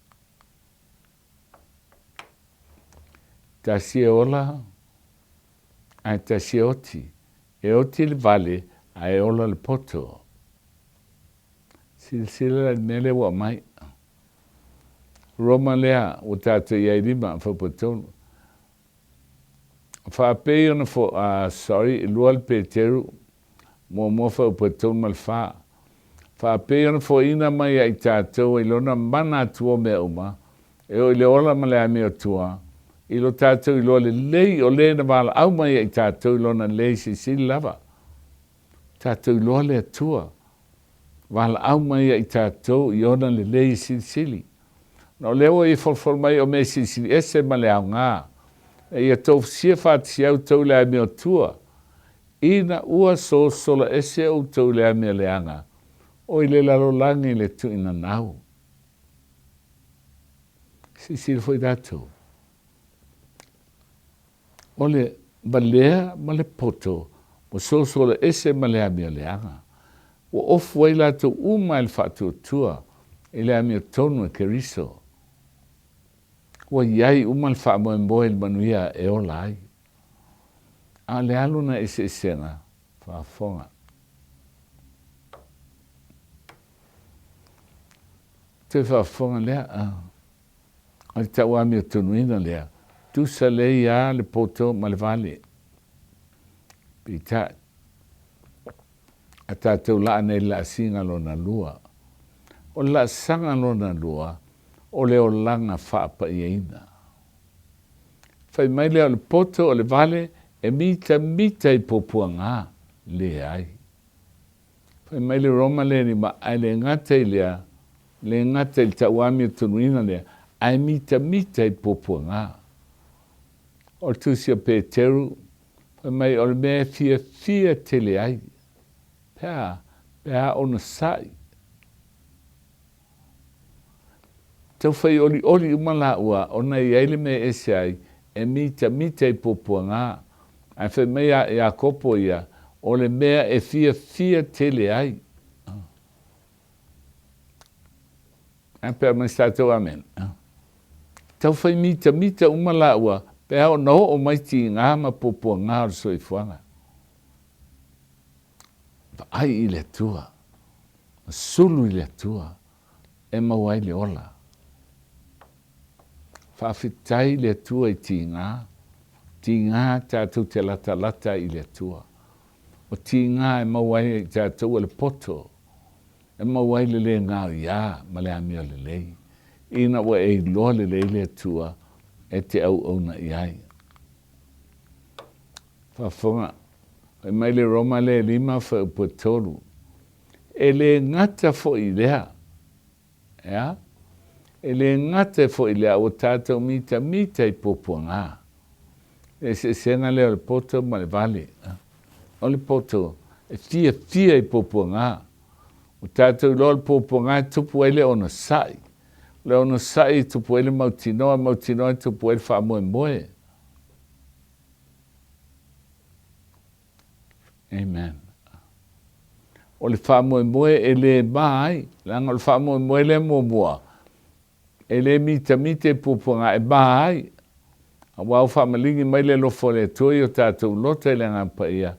tasi e ola ae tasi e oti le vale ae ola le poto silsila le mea le ua mai Roma lea ua tatou iai lima faupatonu faapei ona lua le Peteru mua faupatonu ma le fā faapei ona foina mai ai tatou I lona mana atua mea uma e o I le ola ma le amea atua I lo tatou I loa lelei o lē na valaau mai ai tatou I lona lei sisili lava tatou I loa le atua valaau mai ai tatou I ona lelei silisili na o lea ua I folofolo mai o me silisili ese ma le aogā e ia tofusia faatasiau tou le amea atua ina ua sosola ese outou le amea leaga o I le lalolagi le tuinanau sisili foi tatou o le valea ma le poto o sosola ese ma le amea leaga ua ofu ai latou uma I le faatuatua I le amea tonu e keriso ua iai uma le faamoemoe le manuia e ola ai a le aluna esesega faafoga te faafoga lea a le taʻuami o tonuina lea tusa lei a le poto ma le vale peitaʻi a tatou laa nei laasiga lona lua o le laasaga lona lua o le olaga faapaiaina fai mai lea o le poto o le vale e mitamita I popuagā leai fai mai le Roma le lima ae le gata I lea le gata I le taʻuami o tonuina lea ae mitamita I popuagā o le tusi o Peteru fai mai o le mea fiafia tele ai pea ona sai. Tau whai oli umala ua, ona i aile me ese ai, e mita i popuanga, ai whai mea e a kopo ia, o le mea e fia tele ai. Ai pea mai statou amen. Tau whai mita umala ua, pea o no o mai ti ngā ma popuanga o soifuanga. Ai i le tua, sulu i le tua, e mawai le ola. Faafetai le tua i ti ngā tātou te lata i le tua. O ti ngā e mawai tātou le poto, e mawai le ngā ia, ma le amia le lei. Ina wa e loa le tua, e te au na i ai. Fafonga, e mai le Roma le 5 fa upotolu. E le ngata fo i lea. Ja? E le ngata fo i lea o tātou mita i popuanga. E se senga leo le poto ma le vale. O le poto, e fia i popuanga. O tātou loa le popuanga tupu ele ona sai. Le ona sai tupu ele mautinoa tupu ele wha moe. Amen. O le wha moe e le mai, langa o le wha moe le mua. E le mita e pupunga e mai. A wau wha malingi mai le lofo le toi o tātou lota i le ngapa ia,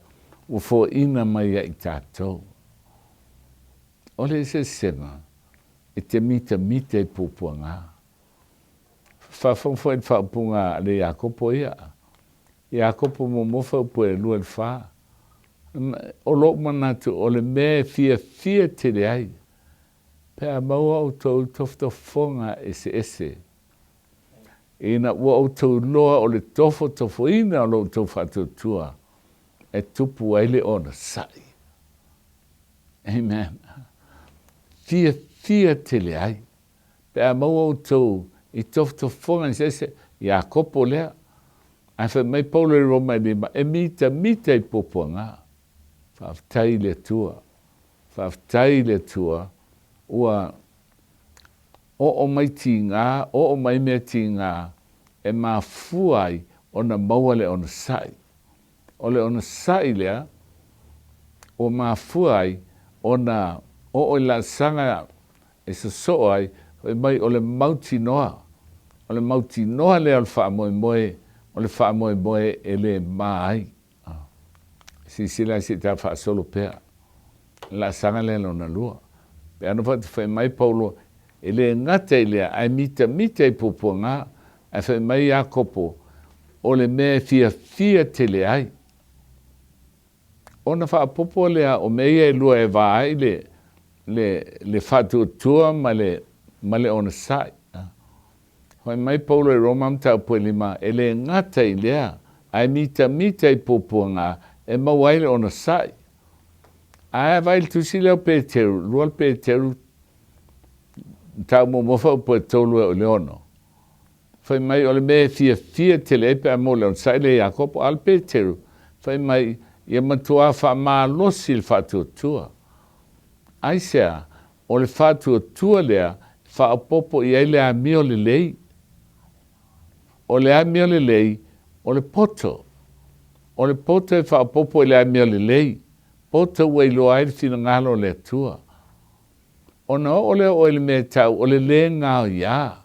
o fo ina mai i tātou. O le se sena, e te mita e pupunga. Whafongfo e whapunga le Iakopo ia. Iakopo mo mofa upo e lua le wha. O lo manatu o le me fia te le ai. Pea maua o tau toftofonga ese. Ina ua o tau loa o le tofo ina o lo tau whatutua. E tupu aile ona sai. Amen. Fia te le ai. Pea maua o tau i toftofonga ese. Ia kopo lea. Ai wha mai paulo i Roma i lima. E mita i poponga. Faafetai le tua, ua o mai ti ngā, o mai mea ti ngā, e mā fuai ona maua le ona sai. O le ona sai lea, o mā fuai ona, o la sanga e so ai, mai o le mauti noa. O le mauti noa lea o le wha moe, o le wha moe e le mā ai. Sila si ta fa solo pea. La sanga le lona lua. Pea no fatu fai mai paulo. Ele ngata ilea, ai mita i pupunga, ai fai mai a kopo, o le mea fia te le ai. Ona fa popo lea, o mea e lua e vai le fatu tua ma le ona sai. Fai mai paulo e Roma mta upo lima, ele ngata ilea, ai mita i pupunga, e mauaile ona sai. Ae vai tusi leo Peteru, lua Peteru, tau mo mofa upo e tolu e o leono. Fai mai ole me fia te lepe a mo leon sai le Iakopo al Peteru. Fai mai ia matua wha maa losi le whatua tua. Aisea, o le whatua tua lea, wha popo i eile a mio le lei. O le a mio le lei, o le poto. O le poto e wha popo i le a mio le lei. Poto wei loa aile fina ngalo le tua. O na o le mea tau, o le ngao ia.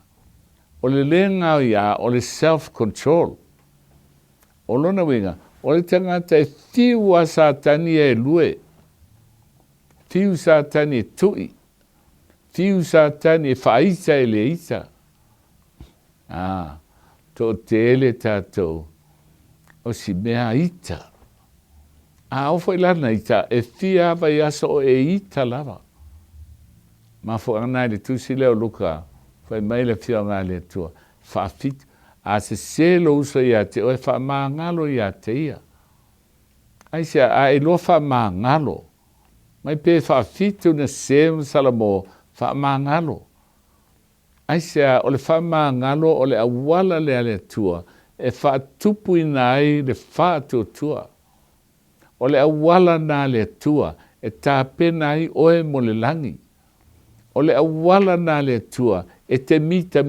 O le ngao ia, o le self-control. O lona winga, o le tangata e fiu a satani e lue. Fiu satani e tui. Fiu satani e whaita e le ita. To te ele tātou. O si mea ita. O fai lana ita, e fia vai aso e ita lava. Ma fo anai le tusi leo luka, fai mai le fia ngā le tua. Fa fit, a se selo uso ia te, o e fa maa ngalo ia te ia. Aisia, a e lo fa maa ngalo. Mai pe fa fitu na sem salamo, fa maa ngalo. Aisia, o le fa maa ngalo, o le awala le tua, e fa tupu inai le fa tua. O le awala na le tua, e tāpena ai oe mo le langi. O le awala nā le atua, e te mita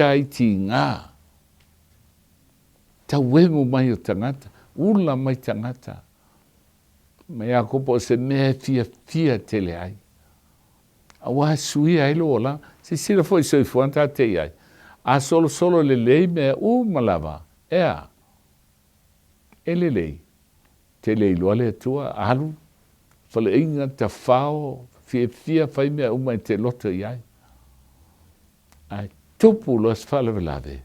ai ti ngā. Ta wemu mai o tangata, ula mai tangata. Mai a kopo se mea fia tele ai. A wā sui ai lo la, se sira foi soi fuanta te ai. A solo le lei mea malawa, ea. E le lei. Te lei loa le atua, alu, fale inga ta whao, fia fai mea umai te loto i ai. Ai tupu loas whale velave.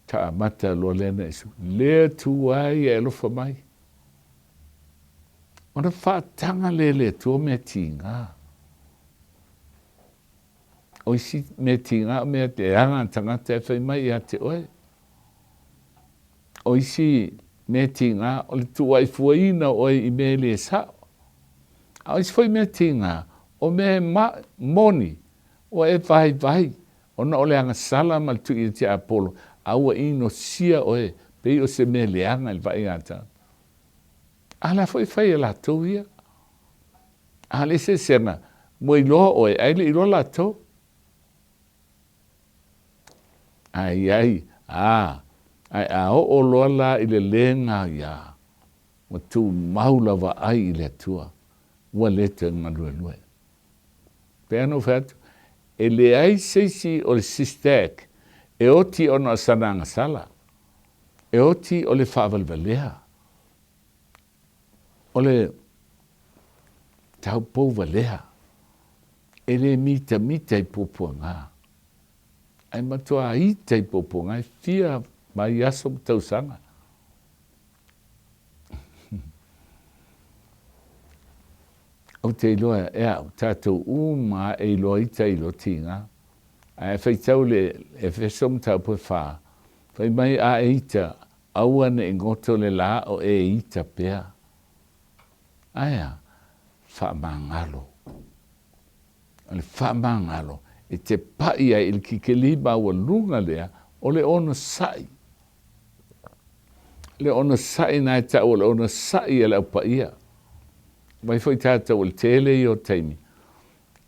Ta mata loa lena isu. Lea tu ai e lofa mai. Ona whaatanga le tua mea tinga. Oisi mea tinga mea te anga tangata e whai mai a te oe. Oisi mea tinga o le tua i fuaina oe i mea le sao. Oisi whai mea tinga o mea moni o e vai. Ona o le anga sala mal tu i te apolo. Aua ino sia oe. Pei o se mea le anga il vai ata. Ala foi fai la to ia. Ale se sena mo i lo oe ai le ilo la to. Ai ai o lo la i le lenga ia. Mo tu maula va ai i le tua. Wa le te ngalue. Pe ano fatu e le ai seisi o le SISDAC e oti ona sananga sala. E oti o le faafeiloaiga. O le tau pou valea. E le mita i pupuanga. Ai matua ita i pupuanga. E fia mai aso tausanga. O te iloa o tātou uma e iloa ita ilo tinga. Ai whaitau le e whesom tau pui wha. Whai mai a ita aua ne ngoto le la o e ita pea. Aia, whaamangalo. Ale whaamangalo. E te pai ai il kikelima ua lunga lea o le ono sai. Le ono sai nai tau le ono sai e lau paia. Mai foi tātou le tele i o teimi.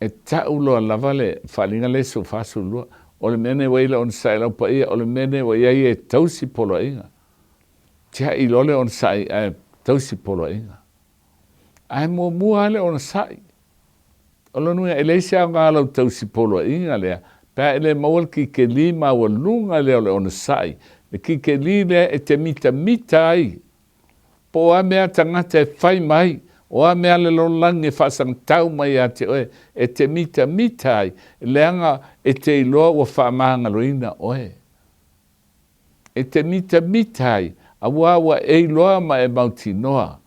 E tau loa lava le whalinga le so fasu lua. O le mene waila ono sai lau paia. O le mene waiai e tausi polo inga. Tia i lole ono sai e tausi polo inga. Ai mua le ona sai. O lo nui e leise au ngā lau tausi polo inga lea. Pea ele mawal ki ke li maua lunga lea o le ona sai. Le ki ke li lea e te mita ai. Po a mea tangata e whai mai. O a mea le lolangi e whasang tau mai a te oe. E te mita ai. Leanga e te iloa ua whaamanga loina oe. E te mita ai. A wawa e iloa ma e mauti noa.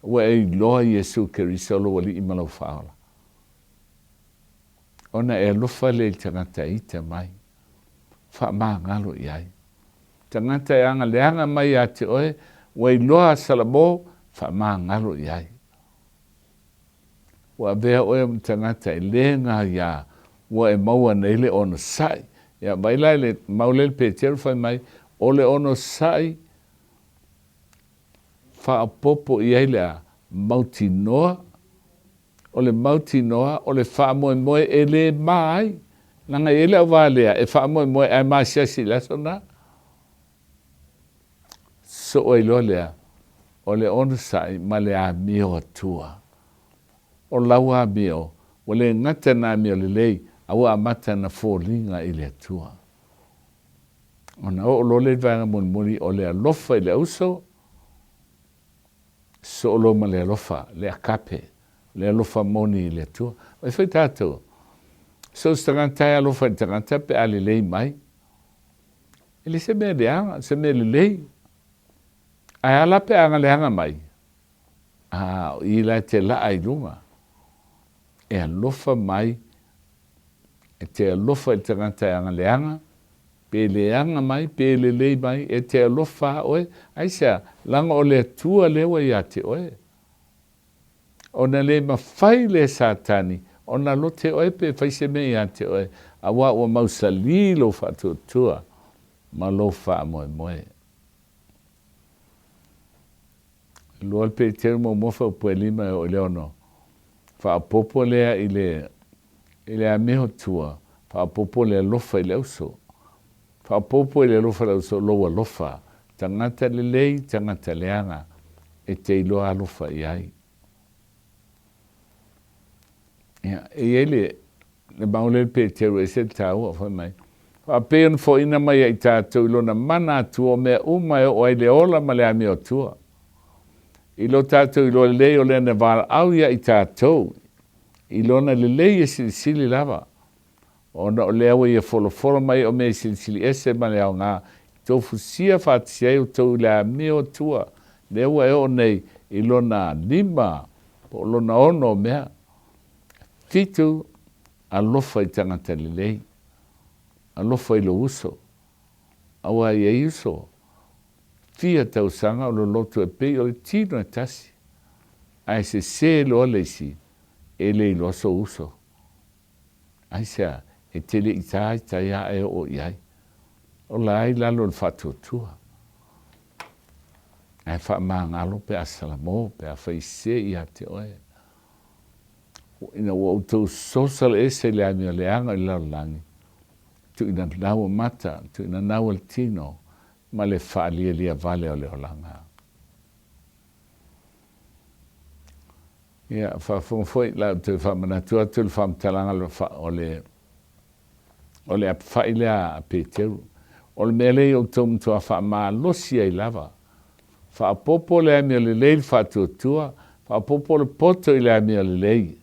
Ua e loa Iesu kerisolo wali i malau whaola. Ona e alofa le tangata ita mai. Whaamangalo i ai. Tangata e anga leanga mai a te oe. Ua i loa salamo. Whaamangalo i ai. Ua vea oe tangata e lenga ia. Ua e maua neile ono sai. Ia maila le maulele pe terufai mai. Ole ono sai. Whaapopo i eilea mauti noa. O le mauti noa, o le whaamoe e le mai. Nanga ele au wālea, e whaamoe e mai siasi Lesona. So o ilo lea, o le onusai ma le a mio atua. O lau a mio, o le ngata na mio le lei, au a mata na fōlinga i le atua. O na o lo le vanga muni o le alofa i le auso, so lo ma le alofa, le akape, le alofa moni le tua. Mai whai tātou. So stangantai alofa i tangata pe a le lei mai. Ele se mea le anga, se mea le lei. Ai ala pe anga le anga mai. I la te la ai lunga. E alofa mai, e te alofa i tangata anga le anga, pe le anga mai, pe le lei mai, e te alofa oe, aisa, langa o le tua lewa i ate oe. Ona le mawhai le satani, ona lote oe pe whaise me i ate oe, a wa ua mausa li lo whatu tua, ma lo wha moe moe. Lua pe te mo mofa po lima o leono. Fa popo lea ile a meho tua. Fa popo lea lofa ile uso. Fa popo ile lofa ile uso loa lofa. Tangata le lei, tangata leanga. E te iloa lofa iai. E ele, le maule pe te ue se tau a whai mai. Fa peon fo ina mai ai tātou ilona mana tua mea umai o ai le ola ma le a meo tua. Ilo tātou ilo lei o lena wala au ia i tātou. Ilona le lei e sili lava. Ona o lea wei e folo mai o mea sili ese ma lea o ngā. Tofu sia whātia o tau lea meo tua. Lewa e o nei ilona lima o lona ono mea. Fitu alofa i tangata le lei. Alofa i lo uso. Awa i e uso. Fia tau sanga o lo lotu e pei o le tino e tasi. Ai se lo leisi e le lo so uso. Ai sea e tele i tai a e o iai. O la ai lalo le fatu tua. Ai fa maangalo pe asalamo pe a faise i a te oe. Ina o tau social ese le ami o leanga i lau langi. Tu ina nau mata, tu ina nau al tino. Ma le whaalia lia vale o le holanga. Ia, whafongfoi lau te whamanatua tu le whamtalanga o le whailea a Peteru. O le mele o tau mtua whamalosi ai lava. Whaapopo le ami o le lei whatuatua, whaapopo le poto i le ami o le lei.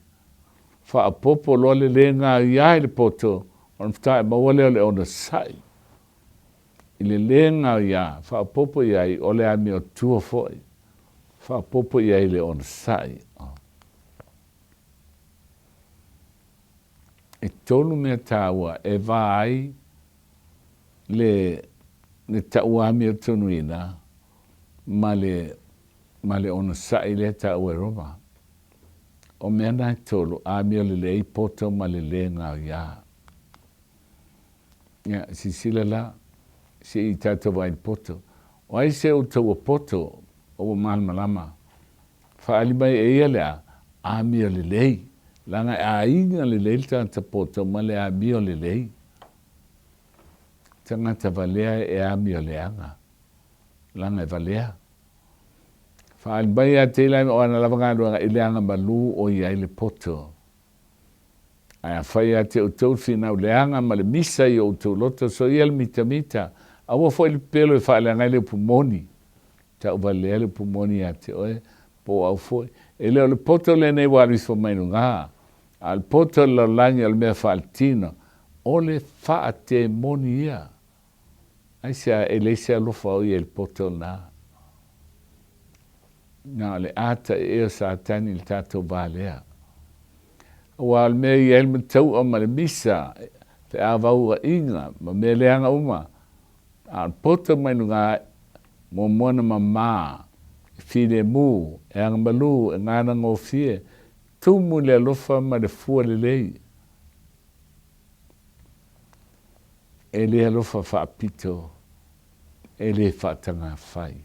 Whaapopo lo le le ngā iai le poto, on whtai mawale o le ona sai. I le lenga ia, whaapopo iai o le ami o tua foi. Whaapopo iai le on sai. E tonu mea tāua e vai le taua ami o tunuina ma le on sai le tāua e roma. O mea nai tolu ami o le lei poto ma le lenga ia. Ia, sisila la. Se i tātou vai poto. O ai se o tau poto o malama. Whaali mai e ia lea, a mi o le lei. Langa a inga le lei tātou poto, ma le a mi o le lei. Tangata valea e a mi o le anga. Langa e valea. Whaali mai a te lai o ana lavangāruanga i le anga malu o i ai le poto. Ai a whai a te o tau whina o le anga ma le misa i o tau loto, so i al mita. Awa foi le pelo e whaale ngai le pumoni. Ta uwa lea le pumoni a te oe. Po au foi. E leo le poto le nei waris fo mainu ngā. Al poto la langi al mea whaaltino. O le wha te moni ia. Ai sea e le sea lofa o i e le poto nā. Nā le ata e o sa tani le tātou wālea. Wa al mea i elme tau o ma le misa. Te awau a inga. Ma mea leanga uma. Al poto mai nunga mo mona mama fide mu e ang malu e ngana ngofie tu mu le lofa ma de fu le lei e le lofa fa pito e le fa tanga fai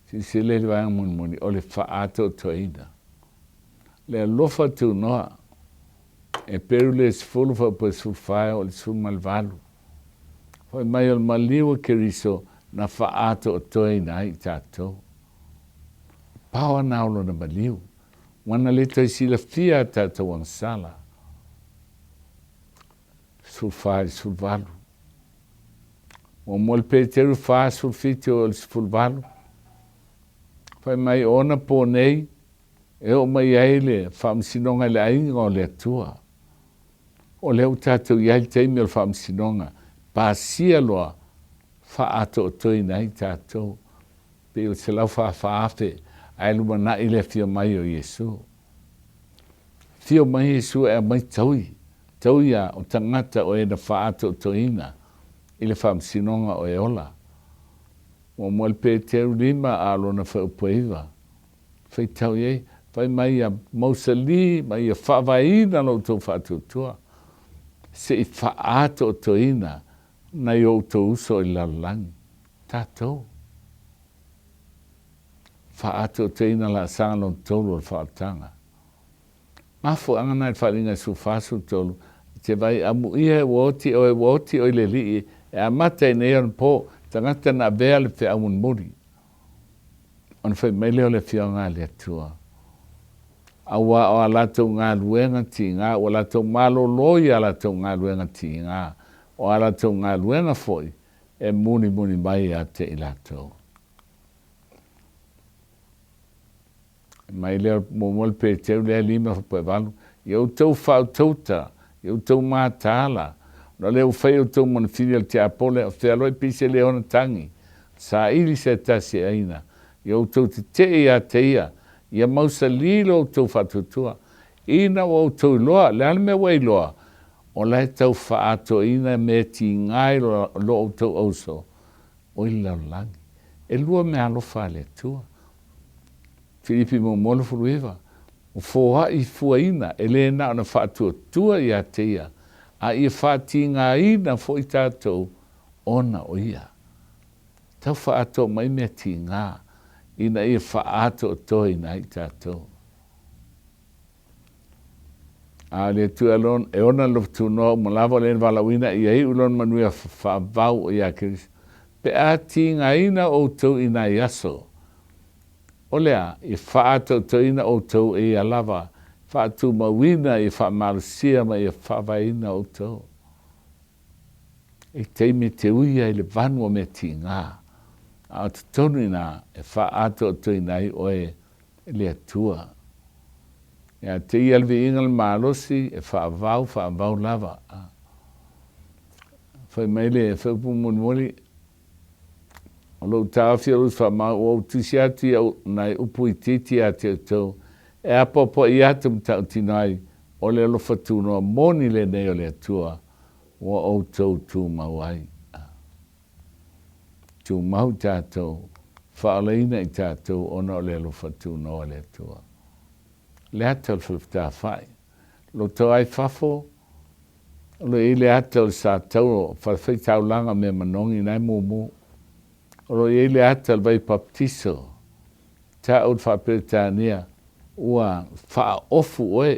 si se le va mun muni o le fa ato toeaina le lofa tu noa e peru le sfulu fa po sufai o le sumalvalu. Foi mai o maliu ke riso na faato o toeaina ai tātou. Paua naulo na maliu. Wana le toi sila fia tātou ang sala. Sufai sulvalu. O mol peteru fa sulfiti o le sulvalu. Foi mai ona po nei e o mai aile whamsinonga le ainga o le atua. O leo tātou iai teimi o whamsinonga, pāsia loa wha ato o toina i tātou. Pe o te lau whaafe, ai luma na ile fio mai o Iesu. Fio mai Iesu e mai taui. Taui a o tangata o e na wha ato o toina, ile whamsinonga o e ola. O moel pe teru lima a lona whaupoiva. Whai tau iei, whai mai a mausali, mai a whawaina lo tō whatutua. Se i whaato o toina na i o tō uso i lalangi. Tātou. whaato teina la sālon tolu al whaatanga. Mafo angana i wharinga su whasu tolu, te vai amu ia woti o le lii, e amata i neon po, tangata na vea le whi amun muri. On whai meileo le whio ngā le atua. Awa o alatou ngā luenga ti ngā, o alatou malo loi alatou ngā luenga ti ngā, o alatou ngā luenga foi, e muni mai a te ilatou. Mai leo momol pe teu lea lima fa walu, iau tau whau tauta, iau tau mātala, no leo whai o tau mana filial te apole, o te aloi pise leona tangi, sa ili se tasi aina, iau tau te ia te ia, ia mausa lilo o tau whatutua, ina o tau loa, le alme wei loa, o lai tau whaato ina me ti ngai lo o tau auso, o ila langi, e lua me alofa le tua. Filipi mo molo furuiva, o foa i fuaina, e le na ona whaatua tua ia te ia, a ia whaati ngā ina fo i tātou, ona o ia. Tau whaato mai mea ti ngā, ina ia whaato o toi na i tātou. A le tualon, e ona loftu no, mo lava le walawina, ia i ulon manuia whaavau o ia kiris. Pe a ti ngā ina o tau ina i aso. O lea, i whaato toina o tau e alava, whaatu mawina i whaamarusia ma i whawaina o tau. E teime te uia i le vanua me ti ngā. A te tonu ina e whaato toina i oe le atua. Ia te i alvi ingal maalosi e whaavau lava. Whai meile e whaupu munmoli, o lo tawhia rus whamau o tisiati au nai upu i titi a te tau, e apopo i atum tau tinai o le lo whatunoa moni le nei o le atua o au tau tū mau ai. Tū mau tātou, whaaleina i tātou ona o le lo whatunoa le atua. Le atau whilwhta whai. Lo tau ai whafo, lo i le atau sa tau whawhai tau langa me manongi nai mumu, oro i le atal vai baptiso, ta ut whaperitania, ua wha ofu oe,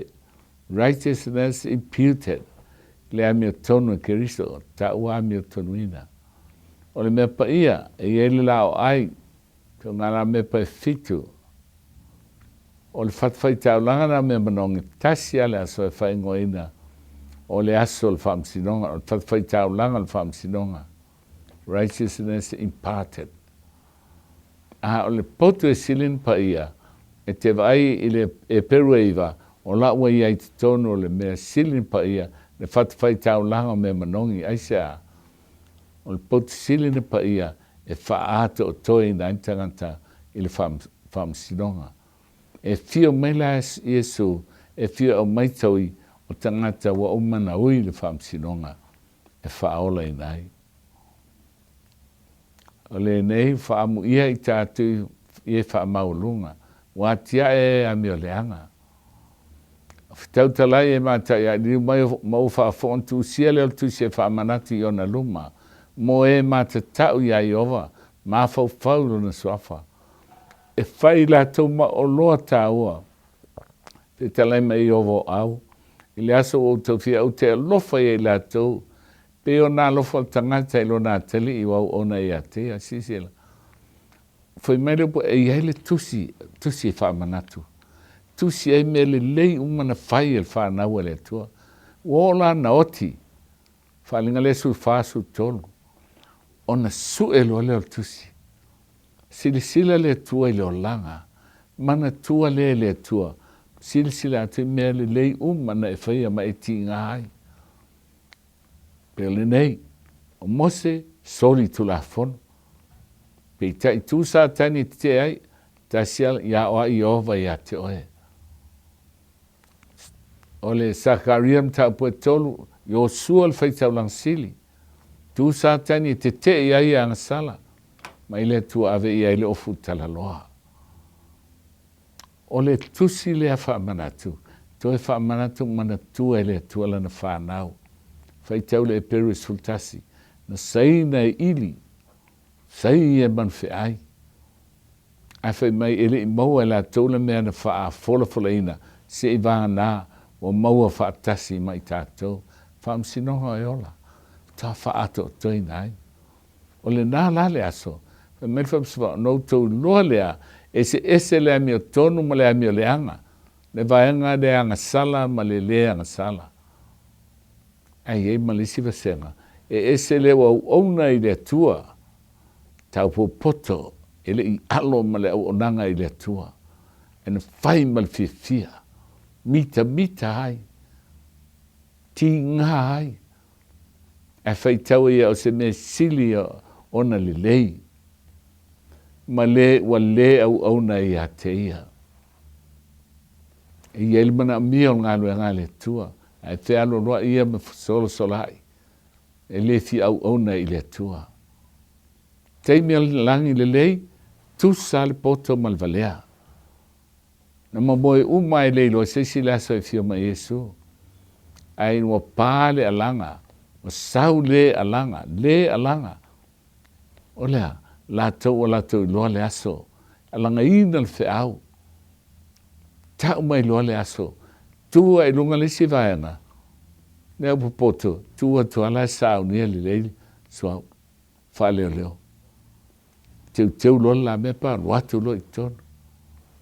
righteousness imputed, le amio tonu keriso, ta ua amio tonuina. O le mea pa ia, e ele lao ai, ko ngana me pa fitu, o le whatwhai tau langa na me manongi, tasi ale aso e whaingoina, o le aso le whamsinonga, o le whatwhai tau langa le whamsinonga. Righteousness imparted. O le potu e silin pa ia, e te vai i le e perueiva, o la ua ia i te tono le mea silin pa ia, le whatwhai tau langa me manongi, aisea, o le potu silin pa ia, e whaato o toi na intangata i le whamsinonga. E fio meila Iesu, e fio au maitaui o tangata wa umana ui le whamsinonga, e whaola i nai. O le nei whaamu ia i tātu i e whaamaulunga. Wā tia e ami o leanga. Whitautalai e mātai a niu mau whaafon tu sia leo tu se whaamanati i ona luma. Mo e mātatau i a Iova, mā whau na swafa. E whai la tau ma o loa tāua. Te talai ma Iova au. I le aso o tau fia au te alofa i e la tau. Pe o nā lofa tangata i lo nā tali i wau ona i a te a sisila. Foi mai lepo e iele tusi e whaamanatu. Tusi e me le lei umana whai e whanau e le tua. Wola na oti, whalinga le su whaasu tolu. Ona su e lo leo tusi. Silisila le tua i leo langa. Mana tua le tua. Silisila ate me le lei umana e whaia ma e ti ngāi. Pele nei, o mose soli tu la fono. Pe tai tu sa tani te ai, ta sial ya o Iova ya te oe. O le Sakariam ta puetolu, Iosua le whaitau langsili. Tu sa tani te ai ang sala, ma ile tu ave ia ile ofu talaloa. O le tusi le a whaamanatu, to e whaamanatu mana tu e le tuala na whanau. Whaitau le e peru e sultasi, na saina e ili, sai e manwhi ai. ai fai mai ele i maua la tōla mea na wha fola se i vāna o maua wha atasi mai tātou wha msinonga e ola ta wha ato toi nai o le nā lale aso me wha mswa no tau loa lea ese lea mi o tonu ma lea mi o leanga le vaenga leanga sala ma le leanga sala ai ma le siva senga ese lea wa ona i le tua tau po poto ele i alo ma le onanga i le tua en fai ma le fia mita hai ti ngā hai e fai tau ia o se me sili ona le lei ma le wa le au na ia te ia i ele mana mio ngā le tua ai te alo roa ia me solo solai e le fi au na i le tua te mea langi le lei tu sale poto mal valea na mamoe umai le lo se si la so e fio ma Yesu ai no pale alanga o sau le alanga olea la to lo le aso alanga ina le feau ta mai lo le aso tu ai lunga le si vaena ne o poto tu ala sau ni le so fa leo teu lo la me pa watu lo iton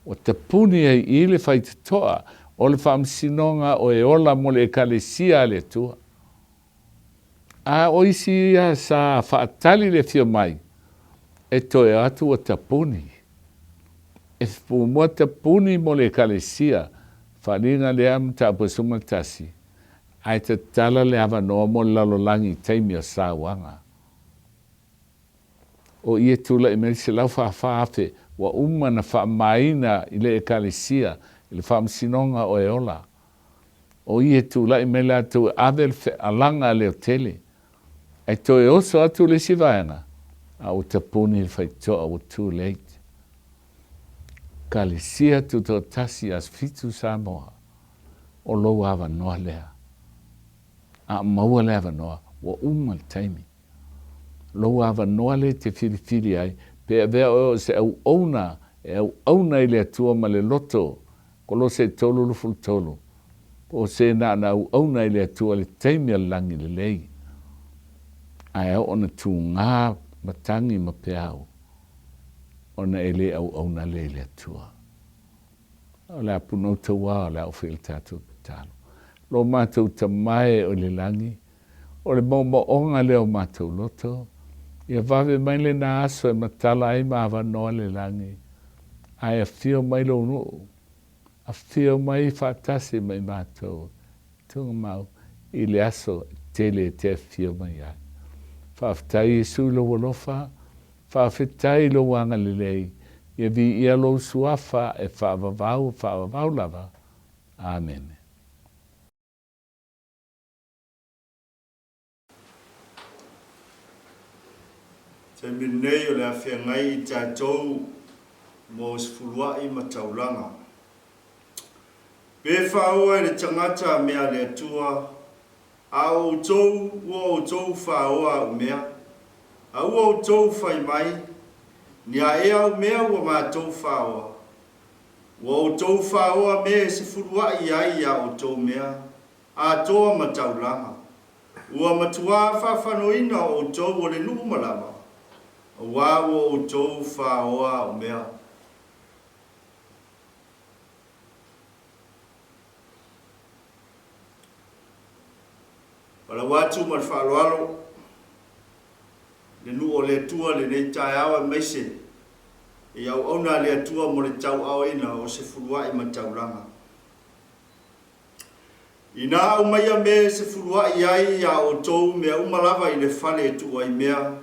o te puni ai i le fai toa o le whamsinonga o e ola mo le ekalesia le tua. A o isi a sa whaatali le fio mai e toe atu o te puni. E fu mo te puni mo le ekalesia wharinga le am ta apasuma tasi. Ai te tala le awa noa mo lalolangi teimi o sa wanga. O ie tula i merisi lau whaafe wa na whaamaina i le ekalesia i le whaamsinonga o e ola. O ie tula i mele atu avel alanga leo tele. E toe oso atu le sivaenga. A o te puni i whaitoa o too late. Kalesia tu to tasi as fitu Samoa. O lou awa noa lea. A maua le awa noa. Wa le taimi. Lou awa noa le te whiriwhiri ai. Pe avea o se au auna i le atua ma le loto. Kolo se tolu luful tolu. O se na au auna i le atua le teimi al langi le lei. Ai au ona tu ngā matangi ma pe au. Ona e le au auna le atua. O le apuno taua o le au whil tātou talo. Lo mātou tamae o le langi. O le mauma onga leo mātou loto. Ia vave mai le na aso e matala ai mawa noa le langi. Ai a fio mai lo no. A fio mai whaatasi mai mātou. Tunga mau i le aso tele te fio mai ai. Whaafetai Yesu lo walofa. Whaafetai lo wanga le lei. Ia vi ia lo suafa e whaavavau lava. Amen. Te minei o le Faafeagaiga i tātou mo sefulua i mataulanga. Pe whaoa le tangata mea le atua, a o tou whaoa o mea, a o tou whai mai, ni a ea o mea ua mātou whaoa. O tou whaoa mea sefulua i ai a o tou mea, a toa mataulanga. Ua matua whawhanoina o tou o le numalama. Wawo o tou whaoa o mea. Pala watu ma whaaloalo, le nu o le tua le nei tai awa meise, e au auna le atua mo le tau awa ina o se furua i matauranga. Ina au maia me se furua i ai a o tou mea umalava i le fale e tua i mea,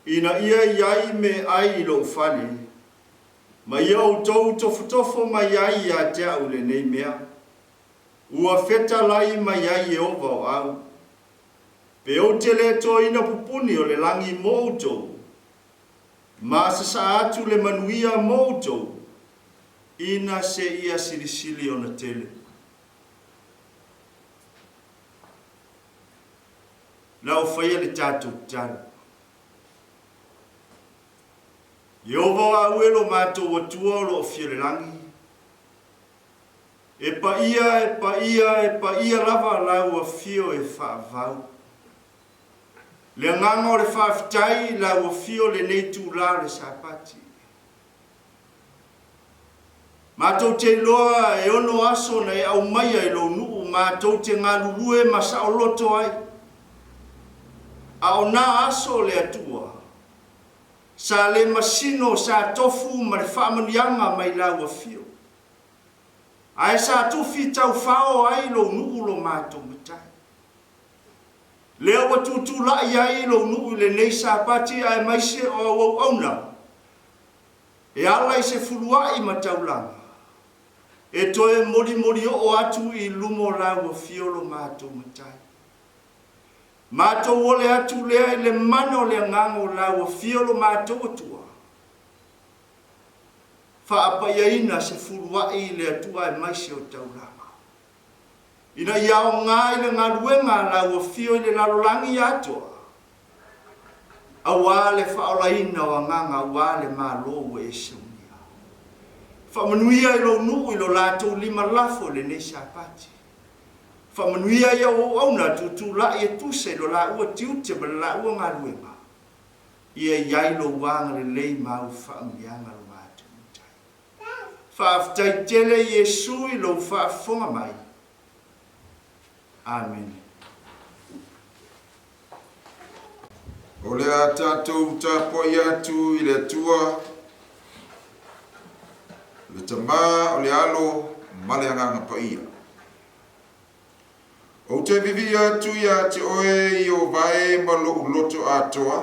ina ia iai me ai lo fale. Ma ia o tou tofo mai ai a te au le nei mea. Ua feta lai mai ai e ova o au. Pe o te le to ina pupuni o le langi moutou. Ma sa atu le manuia moutou. Ina se ia silisili o na tele. Na o whaia le tātou tātou. Yehova auelo mātou watua lo firelangi. E pa ia lava lau a fio e whaavau. Le nganga le whaafetai lau a fio le neitu la le sapati. Mātou te loa e ono aso na e au maia e lo nuu, mātou te ngalulue masa o loto ai. A o nā aso le atua. Sa le masino sa tofu ma le whaamanianga mai lau a fio. Ai sa tufi tau whao ai lo nuu lo mātou matai. Lea wa tutu lai ai lo nuu le nei sapati ai maise o au auna. E ala i se fuluai ma taulanga. E toe mori o atu i lumo lau a fio lo mātou matai. Mātou ole atu lea i le mano le ngango lau a fio lo mātou atua. Faafeiaina se fuluai le atua e maise o taulanga. Ina iao ngā i le ngaluenga lau a fio i le lalolangi atua. Awale faolaina o nganga awale malo e seunia. Whamanuia i lo nuu i lo lātou lima lafo le nei sapati. Whamanuia i au auna tu la i tuse lo la ua tiute ma la ua ngaluenga. Ia iai lo wanga le lei mau whaangianga lo mātou mutai. Faafetai tele Iesu i lo whaafonga mai. Amen. O le a tātou tāpoi atu i le tua, le tamā o le alo ma le anganga paia. O te vivi atu ia te oe i o vae ma lo uloto atoa,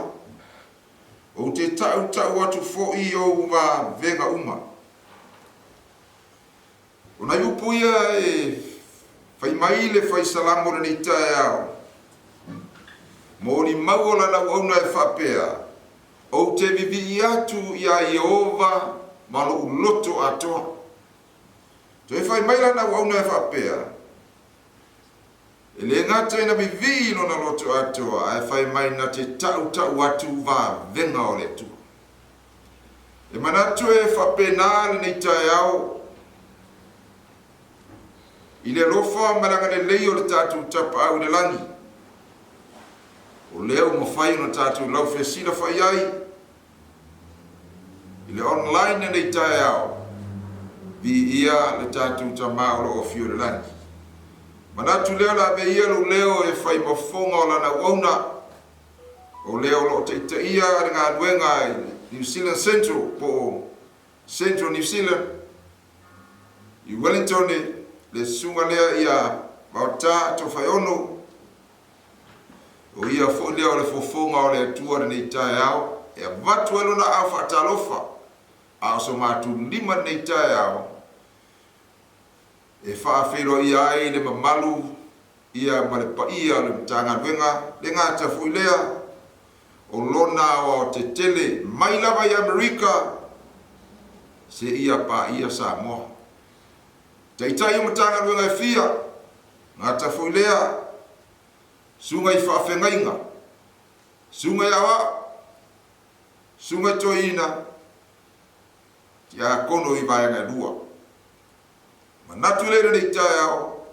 o te tau atu fo'i o uma venga uma. O nai upu ia e fai mai le fai salamo le ni tae ao. Mori mauola na wauna e whapea, o te vivi atu ia Jehova ma lo uloto atoa. Te whai maila na wauna e whapea, e le ngata ina vivi no na loto atoa, e whai mai na te tau atu va venga o le tu. E manatu e whapenā le nei tae au, i le lofa maranga le lei o le tatu tapa au le langi. O leo mo fai no tātou lau whesina whai ai. I le online nei tae au. Vi ia le tātou tamā o o fio le langi. Manatu leo la ve ia lo leo e whai mafonga o lana wauna. O leo lo Tithe ia ngā nuenga i New Zealand Central po Central New Zealand. I Wellington le sunga lea ia Vaota Tofaeono. O ia fōlea o le fofonga o le atua nei tae au, e watu elo na au whaatalofa, au so mātu lima nei tae au. E Faafeiloaiga ai le mamalu, ia ma le paia le Matagaluega, le ngā tafuilea, o lona o te tele, mai lava i Amerika, se ia pa ia Samoa. Taitai o Matagaluega e fia, ngā tafuilea, sunga i Faafeagaiga, sunga i Aoao, sunga i toeaina, tia kono i vaenga lua. Manatu lere nei tae ao,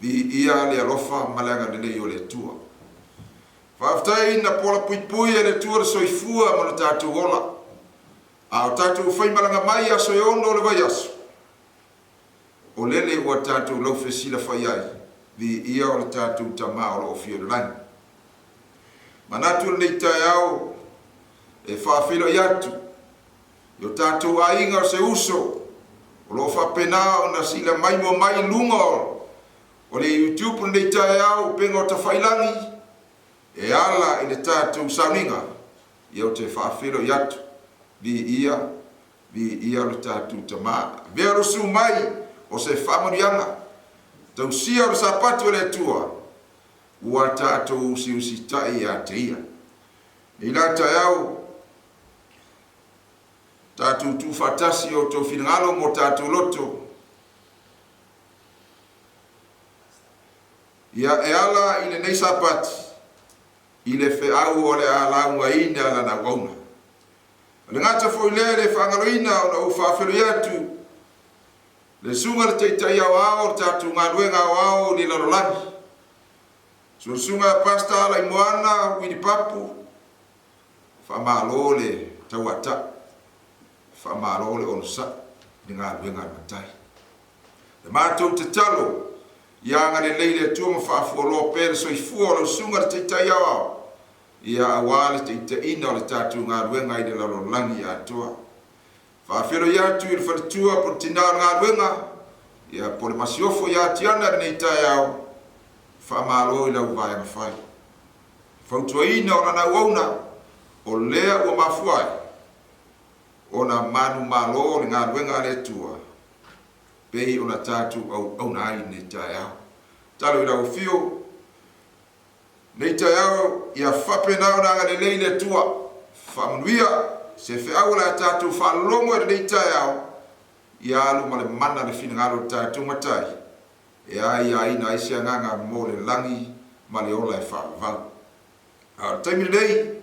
vi ia le alofa malenga lele i o le tua. Faafetai na pola puipui e le tua le soifua mo le tātou ola. A o tātou whai malanga mai a Tofaeono le vai aso. O lele ua tātou lau whesila whai ai. Vi ia o le tātou tamā o lo fio le langi. Manatu nei tae au, e Faafeiloaiga atu, i o tātou ainga o se uso, o lo whapena o na sila mai mo mai lunga o le YouTube nei tae au, penga o tawhailangi, e ala i le tātou sauninga, i o te Faafeiloaiga atu, vi ia o le tātou tamā. Vea rosu mai o se whamanianga, tau sia o sapati o le tua, ua tātou si tai a te ia. I la tae au, tātou tu fatasi o tau finangalo mo tātou loto. Ia e ala i le nei sapati, i le wheau o le alaunga ina ala na wauna. Le ngata foi le whangaloina o na u Faafeagaiga atu. Le sunga le Taitai Aoao tatu Ngaluega Aoao ni lalolagi. Sunga pasta la imoana Willie Papu. Whamalo le tauata. Whamalo le onusa. Ni Ngaluega matai. Le mātou te talo. Ia le leile tua ma whaafualoa pere soifua o le sunga le Taitai Aoao. Ia awale te itaina o le tatu Ngaluega i le lalolagi atua. Faafeagaiga atu i le whaletua po tina o Ngaluega. Ia po le masiofo ia tiana nei tai ao. Whamalo i lau vai mawhai. Whautuaina o nana uauna o lea ua mafuai. O na manu malo o le Ngaluega le tua. Pei o na tatu au na ai nei tai ao. Talo i lau fio. Nei tai ao ia whapena o nanga le leile tua. Whamanuia se whiau la tatu whalongo e nei tai ao. Ia alu ma le mana le whinangaro tatu matai. E ai ai na isi anganga mo le langi ma le ola e whaavau. A taimi nei,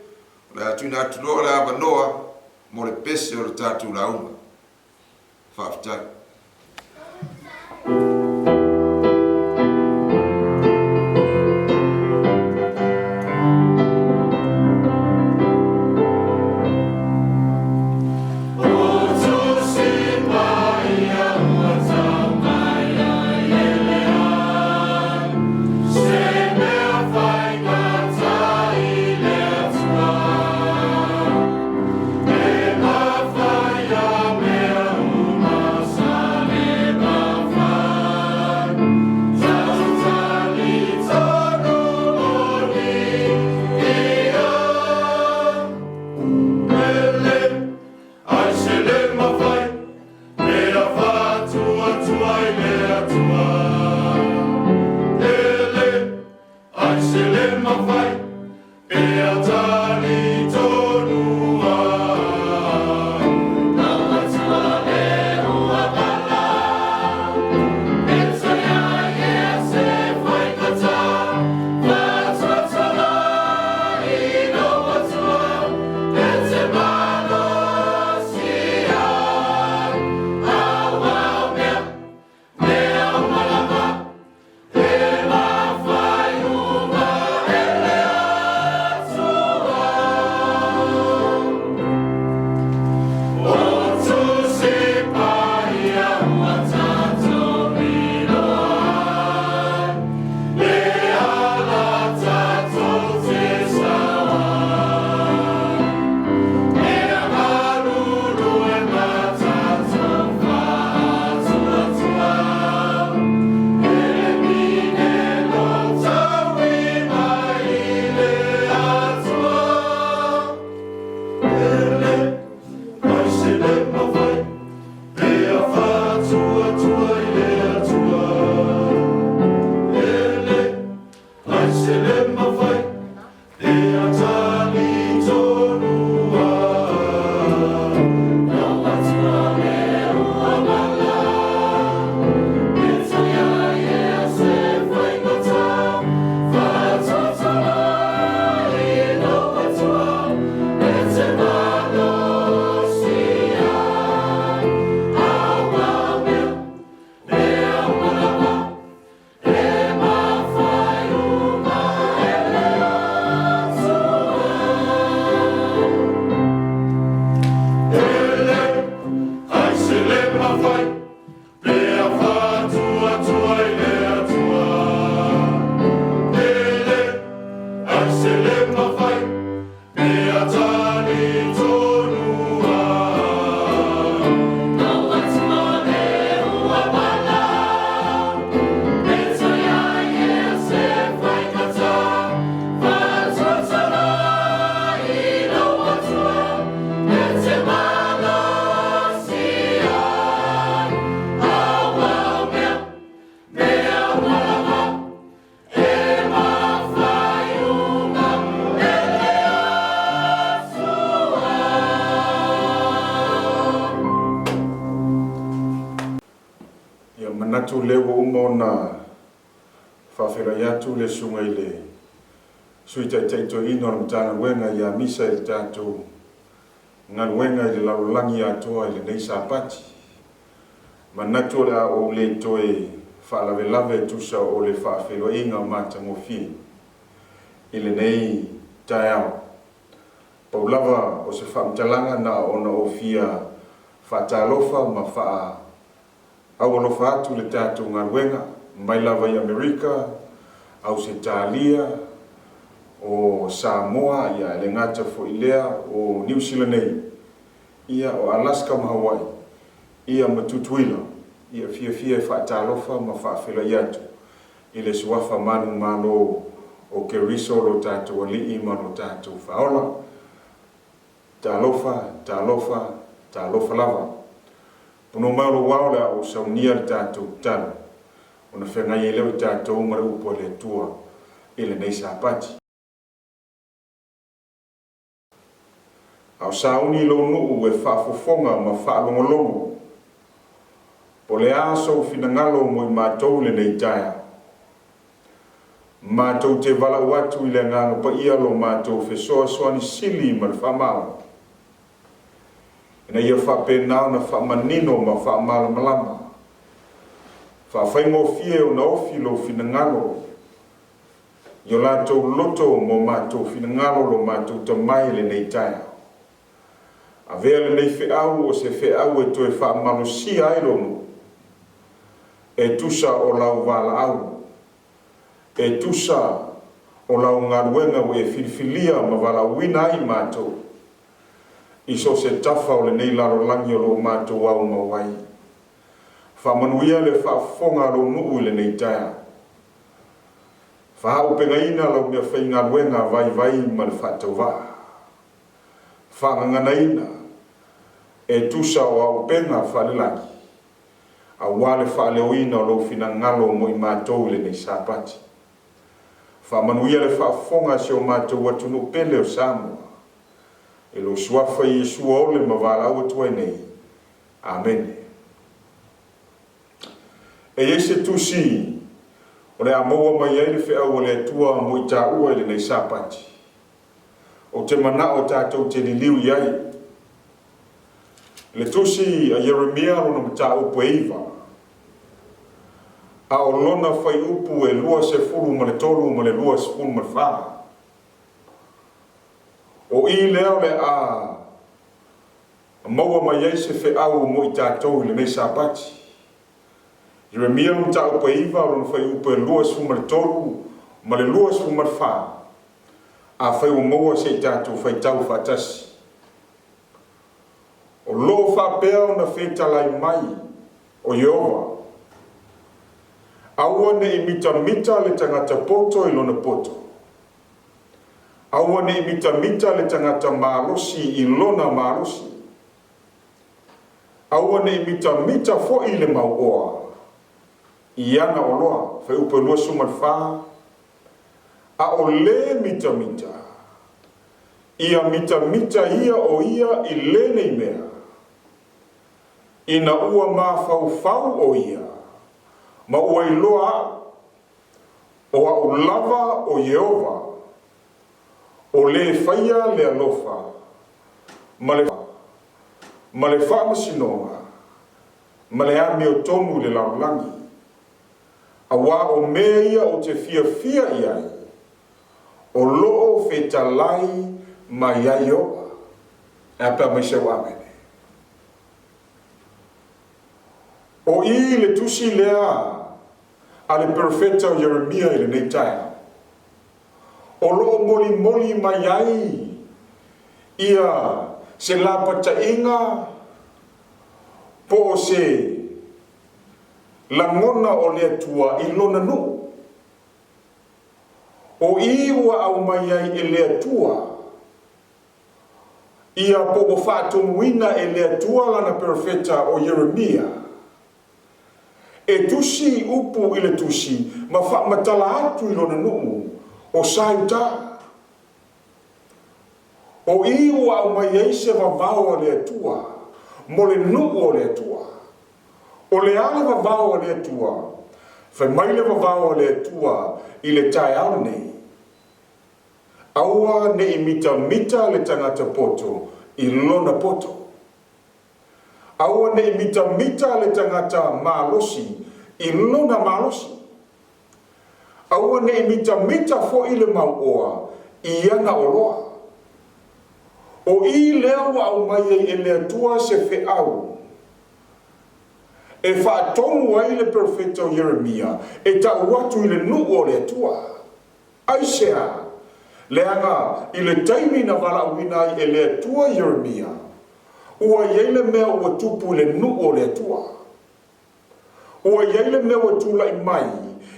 le atuina atuloa le abanoa mo le pese o le tatu launga. Faafeagaiga. manatu lewa uma na Faafeagaiga atu le sunga i le sui Taitai toeaina o le Matagaluega ia Misa i le tatou ngaluenga i le laulangi atoa i le nei sapati. Manatu le o le toe whaalavelave tusa o le Faafeiloaiga o matangofi i le nei taeao. Paulava o se whaamtalanga na ona o fia whaatalofa ma wha awalofa atu le tātou ngaluenga mai lava i Amerika au se Talia o Samoa ia le ngata fo ilea o New Zealand nei ia o Alaska ma Hawaii ia matutuila ia fia whaatalofa ma Faafeiloaiga atu i le suafa manu malo o ke riso lo tātou alii ma lo tātou whaola talofa lava puno malo wao le o saunia le tātou tala ona whengai e leo i tātou mara upo le tua i le nei sapati. Au sauni lo nuu e whaafofonga ma whaalongolongo po le aso finangalo mo i mātou le nei taia. Mātou te vala watu i le nganga pa ia lo mātou fesoa soani sili ma le whamao. Ina ia whapenao na whamanino ma whamala malama. Whawhaingo fie o na ofi lo finangalo. Io lātou loto mo mātou finangalo lo mātou tamai le nei taia. A vea le nei whiau o se whiau e toe whamalo si airono. E tusa o lau wala au. E tusa o lau ngaruenga o e filifilia ma wala wina ai mātou. Iso se tafa o le nei laro langi o lo mātou au mawai. Whamanuia le whaafonga lo nuu le nei taia. Whahau pengaina lau mea whai ngaruenga vai ma le whaatau waa. Whanganganaina e tusa o au penga whalelaki. A wale whaaleoina o lo finangalo mo i mātou le nei sapati. Whamanuia le whaafonga se o mātou watunu pele o Samoa. E lo suafa i Iosua ole ma wala au atua nei. Amen. E ese tusi o le amoa mai ai le whea o le atua mo i tā ua i le nei sapati. O te mana o tātou te liliu iai. Le tusi a Jeremia lona mata upu eiva. A o lona whai upu e lua se furu ma le tolu ma le lua se furu ma le wha. O i leo le a maua mai ei se wheau mo i tātou le nei sapati. Jeremia lona mata upu eiva lona whai upu e lua se furu ma le tolu ma le lua se furu ma le wha. A whai o maua se tātou whai tau whatasi. O loo whapea na whetalai mai o Jehova. Aua ne i mita le tangata poto i lona poto. Aua ne i mita le tangata maalosi i lona maalosi. Aua ne i mita fo i le mauoa. I ana o loa, whai upe lua sumalwha. A o le mita. Ia mita ia o ia i le nei mea. Ina ua ma fau o ia. Ma ua i loa o a o lava o Jehova. O le whaia le alofa. Ma le whaamasinoa. Ma le ami o tonu le laulangi. A wā o mea ia o te fia iai. O loo whetalai ma iai oa. E pa mai se wamene. O i le tusi lea a le profeta o Jeremia i le nei taia. O loo moli mai ai. Ia se lapata inga po o se langona o le atua i lona nu. O i ua au mai ai e le atua. Ia po o whaatomuina e le atua lana profeta o Jeremia. E tusi upu i le tusi ma whaamatala atu i lona nuu o sauta. O i ua au mai ai se vavao a le atua mo le nuu o le atua. O le ale vavao a le atua. Whai mai le vavao a le atua i le tae au nei. Aua ne i mita le tangata poto I lona poto. Aua ne mita le tangata malosi. I lona malosi. Aua ne mita fo i le mauoa. I ana oloa. O I lea wa au mai e lea tua se fe au. E whaatonu ai le profeta o Jeremia. E ta watu i le nuu o lea tua. Aisea. Leanga i le taimi na wala wina i e lea tua Jeremia. Ua yeile mea ua tupu le nuu o lea tua. Ua yeile mea ua tula i mai.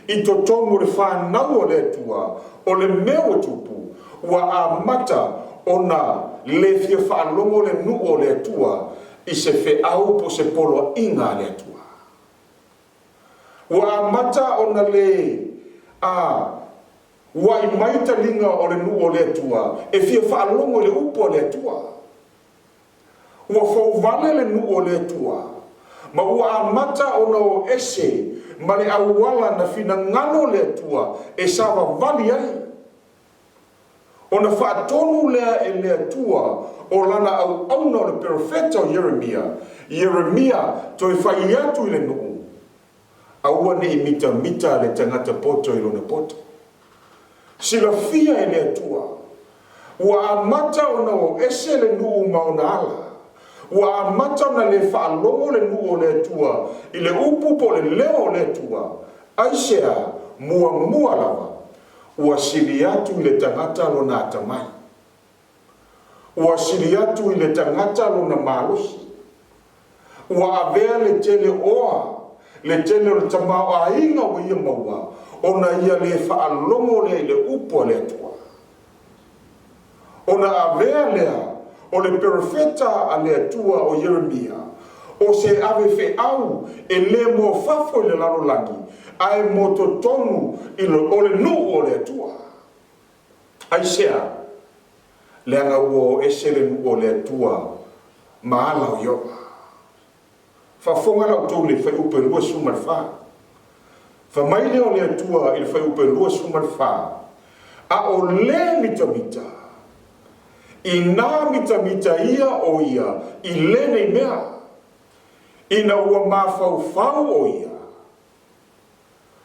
I to tomu le whanau o lea tua. O le mea ua tupu. Ua a mata ona le fia whaalongo le nuu o lea tua. I se fe au po se polo inga lea tua. Ua a mata ona le ua I maita linga o le nuu o lea tua. E fia whaalongo le upo o lea tua. Ua whauvale le nuu o lea tua. Ma ua a mata ona o ese. Ma le awala na fina ngano lea tua. E sawa vali ai. Ona whaatonu lea e lea tua. O lana au auna o le profeta o Jeremia. Jeremia toi whai atu i le nuu. Aua ne I mita le tangata poto I lona poto. Sila fia e lea tua. Ua a mata ona o ese le nuu maona ala. Ua a mata ona le whaalongo le nuu o lea tua. I le upu po le leo o lea tua. Aisea mua lava. Ua sili atu I le tangata lona atamai. Ua sili atu I le tangata lona malosi. Ua avea le tele oa. Le tele o le tamao a inga o ia maua. Ona ia le whaalongo le upo le tua. Ona avea lea. O le profeta a le tua o Jeremia. O se ave fe au. E le mo fafo le laro langi. Ai mo totonu o le nuu o le tua. Aisea. Leanga ua ese le nuu o le tua. Maala o yoa. Fafonga lau tau le fai upe lua sumar fa. Fa mai leo le tua il fai upe lua sumar fa. A o le mita. I nā mita ia o ia. I le nei mea. I na ua mafau o ia.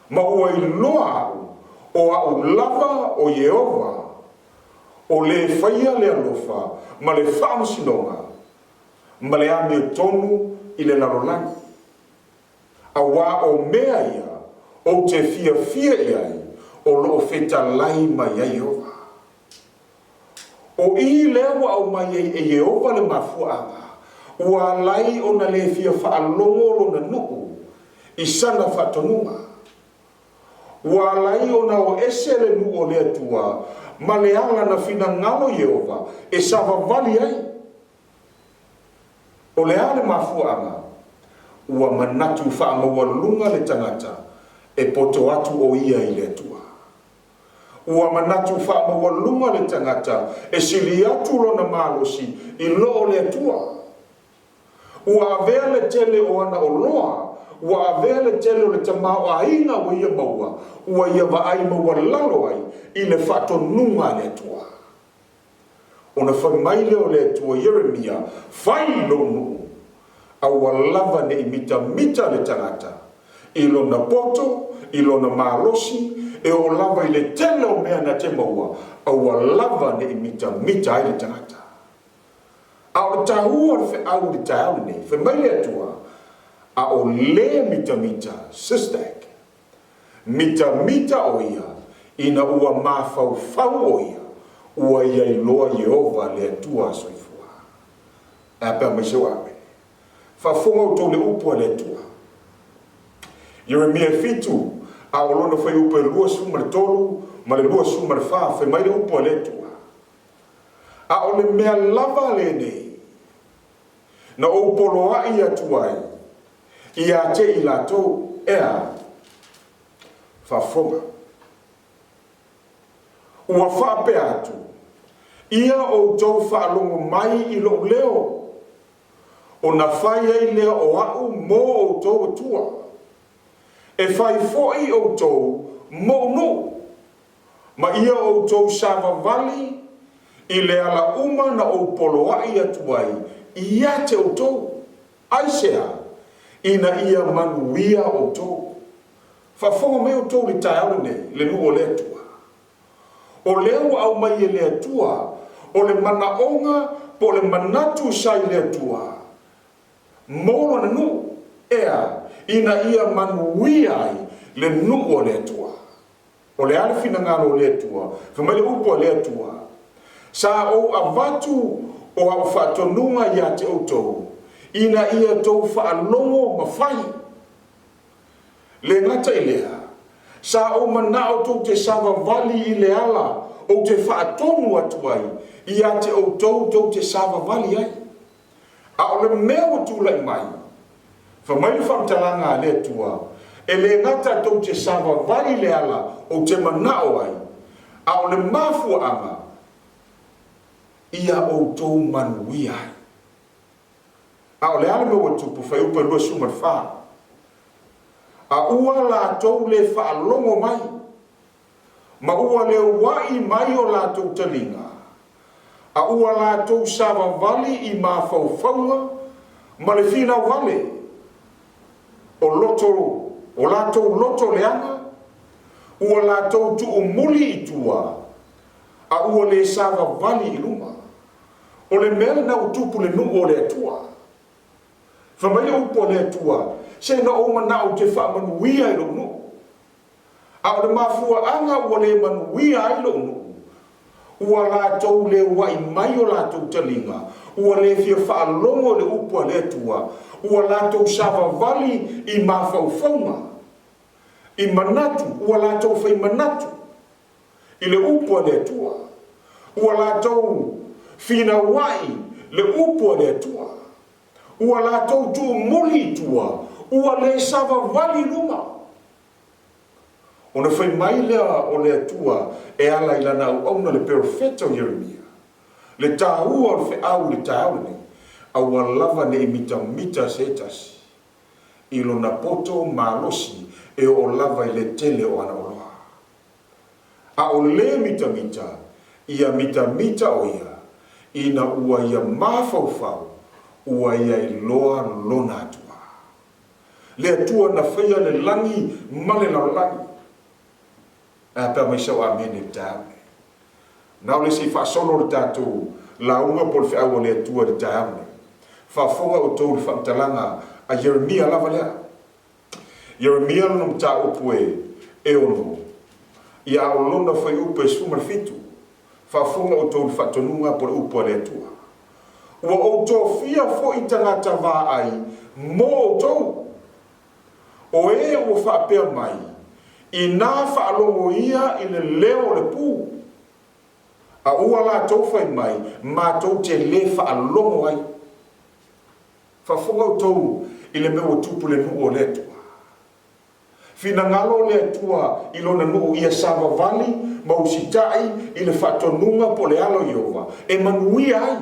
Ma ua I loa au. O au lava o Yehova. O le faia le alofa. Ma le whamusinonga. Ma le ame tonu. I le larolangi. A wā o mea ia. O te fia iai. O loo feta lai mai ai Yehova. O I lewa au mai e Yehova le mafuanga. Ua lai o na le fia whaalongo lo na nuku. I sana whatonunga. Ua lai o na o ese le nu o lea tua. Ma le ala na fina ngalo Yehova. E sawa vali ai. O le ale mafuanga. Ua manatu whaamaua lunga le tangata. E poto atu o ia I le tua. Ua manatu whaamaua lunga le tangata. E sili atu lo na malosi. I loo le tua. Ua avea le tele o ana o loa. Ua avea le tele o le tamao a inga wa ia maua. Ua ia vaai maua lalo ai. I le whato nunga le tua. Ona whamaile o le tua Jeremia. Faafeilonu. Aua lava ne I mita le tangata. I lona poto. I lona malosi. E o lava I le tele o mea na te maua. Aua lava ne I mita ai le tangata. A o tahua le fe au le taau nei. Whamaile atua. A o le mita. SISDAC. Mita o ia. Ina ua mafau o ia. Ua ia I loa Yehova le atua soifua. A pia mai se wawe. Fafonga o tau le upo le atua. Jeremia fitu. A o lona fai upo lua suma le tolu. Ma le lua suma le faa. Fai mai le upo le atua. A o le mea lava le nei. Na o poloa I atuai. I a te I lato ea. Fafonga. Ua whape atu. Ia o tau whaalongo mai I lo leo. O na whai ei leo o au mo o tau atua. E whai foi o tau mo no. Ma ia o tau sava vali. I le ala uma na o poloai atuai, ia te o tō. Aisea, ina ia manuia o tō. Whafonga me o tō li tai au nei, le nu o le atua. O leo au mai e le atua, o le manaonga, po le manatu sai le atua. Molo na nu, ea, ina ia manuia ai, le nu o le atua. O le ale fina ngalo o le atua, whamai le upo o le atua. Sa o avatu o au whatonunga ia te o tō. Ina ia tō whaalongo mawhai. Le ngata i lea. Sa o mana o tō te sawa vali i le ala o te whaatonu atuai. Ia te o tō te sawa vali ai. A o le mea o tūlai mai. Whamai le whamtalanga le tua. E le ngata tō te sawa vali le ala o te mana o ai. A o le mafua anga. Ia o tō manuia ai. A o le ale me o tupu whai upa lua sumat wha. A ua la tau le wha longo mai. Ma ua le wai mai o la tau talinga. A ua la tau sawa vali i ma whauwhaunga. Ma le whina vale. O loto, o la tau loto leanga. Ua la tau tu umuli i tua. A ua le sawa vali i luma. O le mele na utupu le nu o le atua. Whamai upo le atua, se na o mana o te wha manuia i lo nu. A o le mafua anga ua le manuia i lo nu. Ua la tau le wai mai o la tau talinga. Ua le fia wha longo le upo le atua. Ua la tau sawa vali i mawhauwhaunga. I manatu, ua la tau whai manatu. I le upo le atua. Ua la tau fina wai le upo le atua. Ua la tau tu muli tua. Ua le sawa vali luma. O na whai mai lea o le atua e ala ilana au na le perfecto Jeremia. Le tāua o le whi au le tāua nei. A ua lava ne imita mita setasi. Ilo na poto malosi e o lava i le tele o ana oloa. A o le mita mita, ia mita mita o ia. Ina ua ia mawhauwhau. Ua ia i loa lona atua. Le atua na whaia le langi, male na langi. A pia mai sau amene tāne. Nau le si whaasono le tātou, la unga po le whiaua le atua le tāne. Whaafonga o tau le whamtalanga a Jeremia lava lea. Jeremia lana mta opue e ono. Ia o lona whai upe suma fitu. Whaafonga o tau le whaatonunga po le upo le atua. Ua o tō fia fo i tangata wā ai, mō o tō. O e o whaapea mai, i nā whaalongo ia i le leo le pū. A ua la tō whai mai, mā tō te le whaalongo ai. Whafonga o tō i le meo tupu le nu o le tua. Whina ngalo le tua i lona nu ia sawa vali, mausitai i le whaatonunga po le alo Iova. E manuia ai.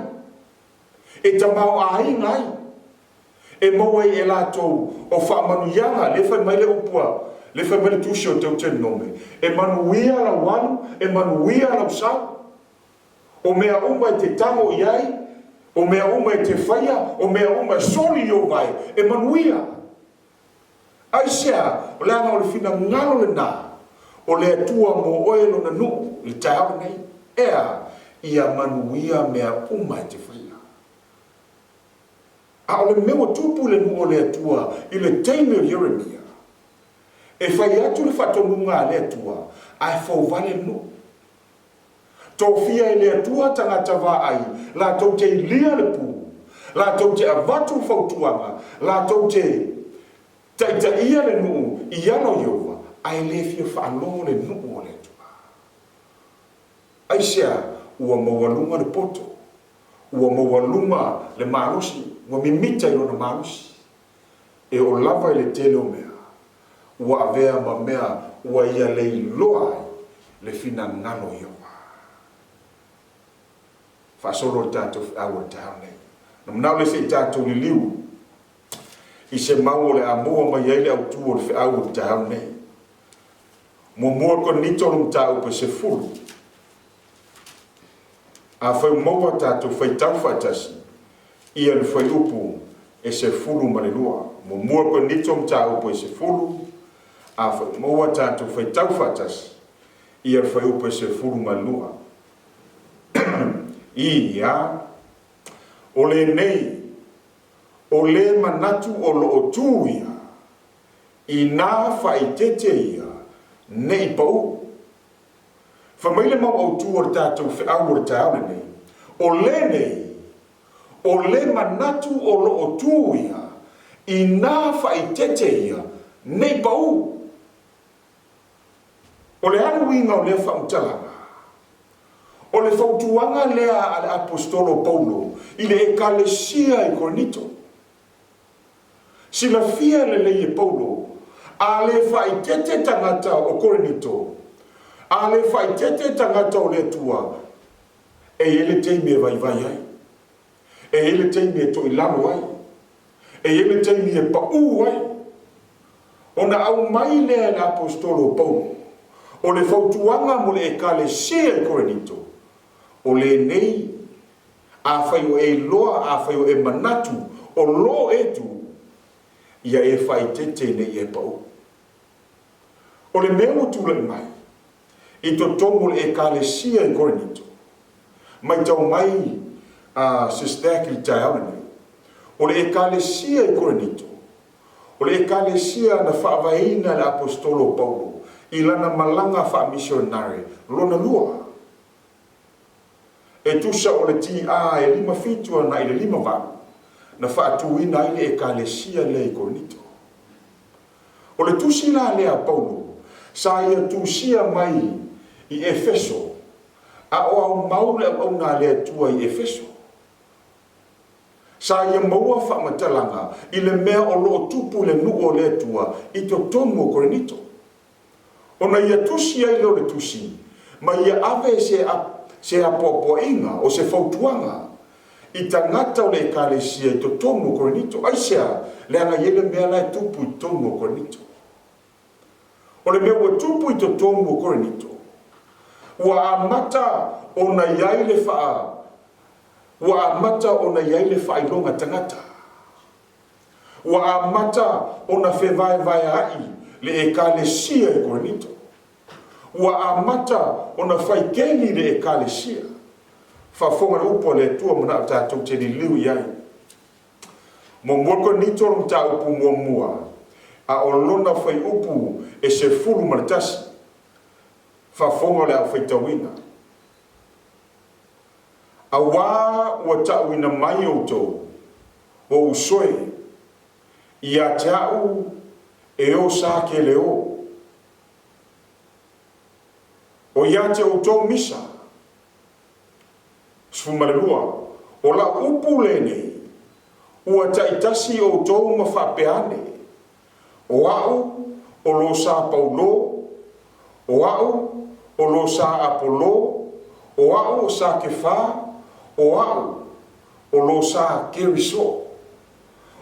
E tamau ai ngai. E mawai e latou o whaamanuianga, le whai mai le upua, le whai mai le tusi o tau tenu nome. E manuia la wanu, e manuia la usau. O mea uma e te tango i ai, o mea uma e te whaia, o mea uma e soli o vai, e manuia. Ai sea, o le anga o le whina ngalo le nā, o le atua mo oelo na nu, le tāwa nei, ea, ia manuia mea uma e te whaia. A o le mea tupu le nu o le atua i le teime o Jeremia. E whai atu le whatonunga le atua, ai whau vale nu. Tō fia i le atua tangata wā ai, la tau te lia le pū, la tau te avatu whautuanga, la tau te taita ia le nu i ano Iova, ai le fia whaalongo le nu o le atua. Ai sea, ua mawalunga le poto, ua mawalunga le malusi, ua mimita i lona malusi. E o lava i le tele o mea, ua avea ma mea, ua ia le iloa le fina ngano Iova. Whaasoro le tātou awa tāu nei. Na manau le se tātou li liu, i se mau o le amoa mai eile au tu o le whiaua tāu nei. Mo mua kon nito lum tāu pa se fulu. a whai maua tātou whai tau whaatasi, ia le whai upu e se fulu manelua. Mo mua ko nito mta upu e se fulu, a whai maua tātou whai tau whaatasi, ia le whai upu e se fulu manelua. Ia, o le nei, o le manatu o lo o tū ia, i nā whai tete ia, nei pau. Whamaile mau au tū o tātou whi au o tāone nei, o le nei, o le manatu o lo o tū ia, i nā whai tete ia, nei pau. O le anu inga o le whautalanga, o le whautuanga lea al apostolo Paulo, i le ekalesia i Korinito. Sila fia le leie Paulo, a le whai tete tangata o Korinito, a le whai tete tangata o le tua, e ele teime vai vai ai, e ele teime to ilano ai, e ele teime pau ai, o na au mai lea le apostolo Paulo, o le whautuanga mo le ekalesia i Korinito, o le nei, a whai o e loa, a whai o e manatu, o lo etu, ia e whai tete nei e pau. O le mea o tūle mai, i to tongo le ekalesia i Korinito, mai tau mai SISDAC i Taitai nei, o le ekalesia i Korinito, o le ekalesia na Faafeagaiga le apostolo Paulo, i lana malanga wha missionary, lona lua. E tusa o le ti e lima fitua na i le lima vau, na whaatuina i le ekalesia le i Korinito. O le tusi la lea Paulo, sa ia tusia mai i Efeso, a o au maule au na lea tua i Efeso. Sa ia maua whamatalanga i le mea o loo tupu le nu o lea tua i to tomo Korinito. O na ia tusia i leo le tusi, ma ia ave se apopoinga o se fautuanga i tangata o le ekalesia i to tomo Korinito. Aisea, le anga iele mea lai tupu i tomo Korinito. O le mea ua tupu i to tomo Korinito. Ua amata o na iai le faa, ua amata o na iai le faa ilonga tangata. Ua amata o na whewai vai ai le ekalesia i Korinito. Ua amata o na whaikeni le ekalesia. Whafonga upo le tua mana o tātou te ni liu iai. Mo mwoko nito o mta upu mua, a o lona whai upu e se fulu maritasi. Whafonga le au whaitawina. A wā ua tauina mai o tō, o usoe, i a te au e o sa ke leo. O ia te o tō misa, sfumarelua, o la upu le nei, ua taitasi o tō mawhapeane, o au o lo sa Paulo, o au o lo sa Apolo, o au o sa Kefa, o au o lo sa Keriso.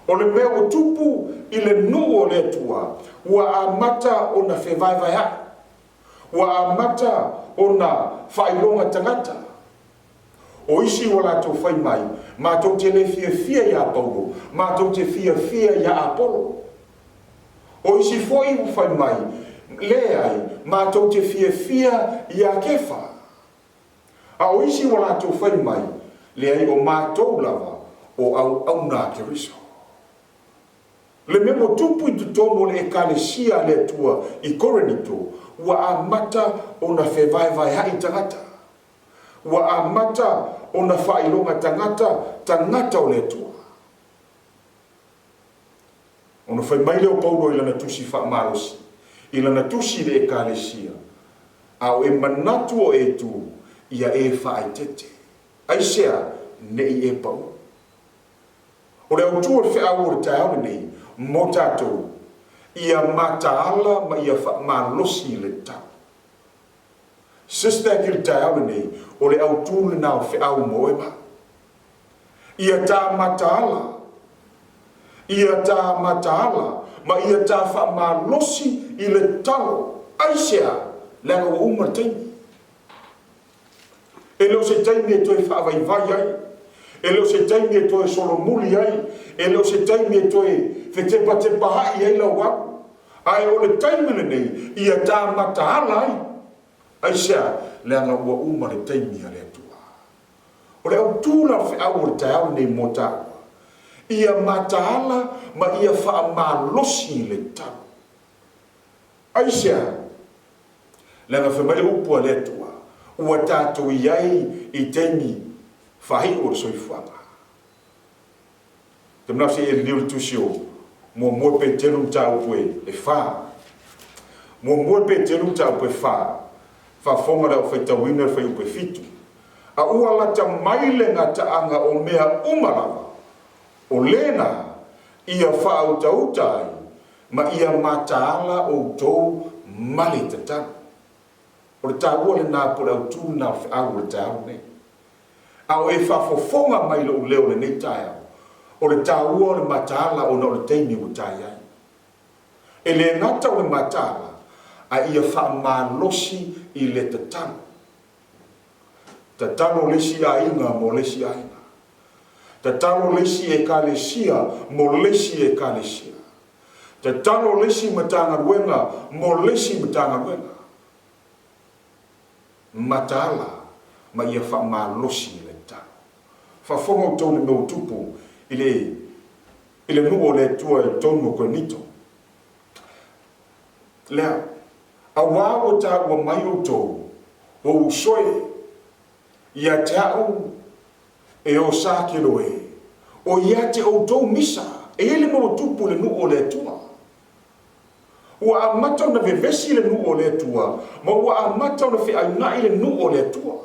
O le mea o tupu i le nu o le tua, ua amata o na whewai vai hai. Ua amata o na whailonga tangata. O isi wala tō whai mai, ma tō te le fia ia Paulo, ma tō te fia ia Apolo. O isi foi u whai mai, le ai, ma tō te fia ia Kefa. A o isi wala tō whai mai, le ai o ma tō lava o au nā ke riso. Le memo tupu i tutomo le ekalesia le tua i Korinito, ua amata o na whewai vai hai tangata. Ua amata o na whailonga tangata o le tua. O na whai maile o Paulo i lana tusi whaamarosi, i lana tusi le ekalesia, a o e manatu o e tu, ia e whaai tete. Aisea, ne i e pau. O le au tua whea o le tae nei, mo tātou, ia mataala ma ia whaamalosi le tau. SISDAC i le tae nei, o le au tūne nao wheau moema. Ia tā mataala, ma ia tā whaamalosi i le tau. Aisea, langa o umateini. E leo se taimi e toe whaavaivai ai. E leo se taimi e toe solomuli ai. E leo se taimi e toe whetepa te pahai ai lau aku. Ai o le taimi nei, ia tā matahala ai. Ai sea, le anga ua uma le taimi a le atua. O le au tūna whiau o le tai au nei mo tāua. Ia matahala, ma ia wha malosi le tau. Ai sea, le anga whamele upua le atua. Ua tātou iai I taimi whahi o le soifuanga. Te mnau se e liu le tusio, mua pe tenu tau pue e wha. Mua pe tenu tau pue wha. Wha fonga rao whai tawina whai upe fitu. A ua lata maile ngā taanga o mea umarawa. O lena, ia wha au tautai, ma ia mataala o tau mali tatang. O le tāua le nā pura au tūna au le tāu nei. A o e whafofonga mai le leo le nei tai au. O le tāua le mataala o na o le teimi o tai ai. E le ngata o le mataala, a ia wha malosi I le tatang. Tatano lesi a inga mo lesi a inga. Tatano lesi e ka lesia mo lesi e ka lesia. Tatano lesi Matagaluega mo lesi Matagaluega. Matala ma ia wha malosi le tau. Whafonga o tōne me o tupu ile nuo le tua e tōnu koe nito. Lea, a wāo tā ua mai o tō, o usoe, ia te au e o sākelo e, o ia te o tō misa, e ele mo tupu le nuo le tua. Ua a mata na vevesi le nuo le tua, ma ua a mata na whi ainai le nuo le tua.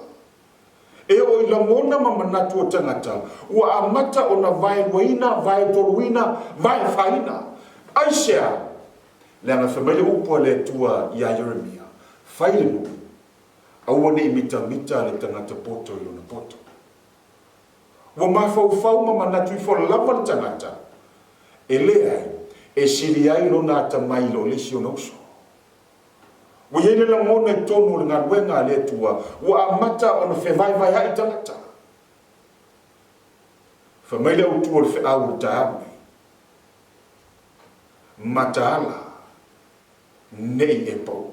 E o I lamona ma manatu o tangata, ua a mata o na vai waina, vai toluina, vai whaina. Aisea, le anga whamele upua le tua ia Jeremia, whaile nuku, aua ne mita le tangata poto I lona poto. Ua mawhau ma manatu I whole lava le tangata, e leai, e siri ai lona ata mai lo lesi o nauso. Ua iele la mona I tonu le ngā ruenga le tua, ua a mata o na whewai hai tangata. Whamele au tua le wheau le taau nei. Mataala, nei e pau.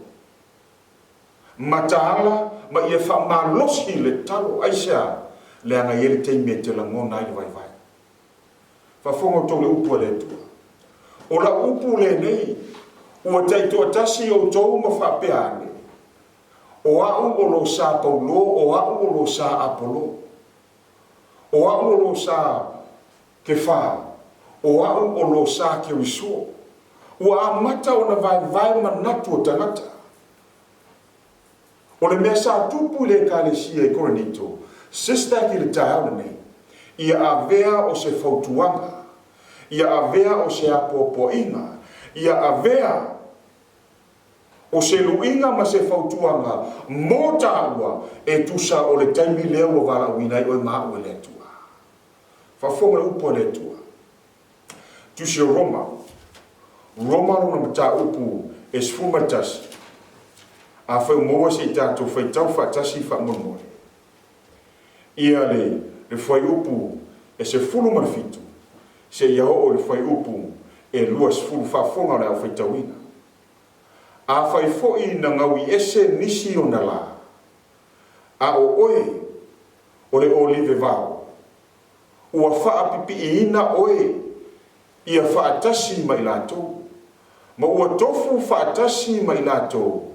Mataala, ma ia wha malosi le talo, aisea, le anga iele teime te la ngona I le vai. Whafonga tō le upu le tua. O la upu le nei, ua taito atasi o tau ma whapeane. O au o lo sa Paulo, o au o lo sa Apolo. O au o lo sa Kefa, o au o lo sa Iosua. Ua amata o na vai manatu o tangata. O le mea sa tupu le kalesia I Korinito, SISDAC I le tāuna nei, ia avea o se fautuanga, ia avea o se apopoinga, ia avea o se luinga ma se fautuanga, mo tāua e tusa o le taimi leo o wala uinai o maa ue le tua. Whafonga upo le tua. Tusi o Roma lona mata upu e sfumatasi. A whai moa se I tātou whai tau whatasi whamomore. Ia le whai upu e se fulu marfitu. Se ia o le whai upu e luas fulu whafonga le au whai tauina. A whai foi na ngawi ese nisi o na la. A o oe o le olive vau. Ua wha pipi ina oe ia whaatasi mai lātou. Ma ua tofu whaatasi mai lātou.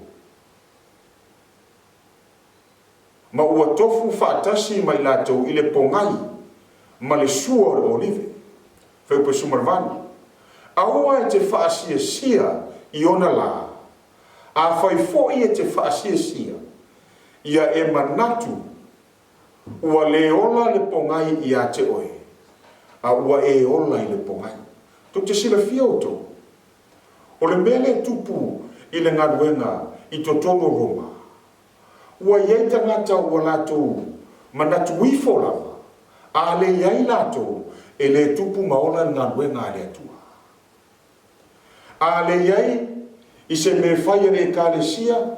Ma ua tofu whaatasi mai lātou I le pongai ma le sua o le olive. Whaupe sumarvani. A ua e te whaasia sia I ona la. A whai foi e te whaasia sia. Ia e manatu. Ua le ola le pongai I a te oe. A ua e ola I le pongai. Tuk te sila fioto. O le mele tupu I le ngaruenga I totono Roma. Ua iei tangata ua latou manatu wifo lava. A le iei latou e le tupu maola ngaruenga le atua. A le iei I se me whai re kalesia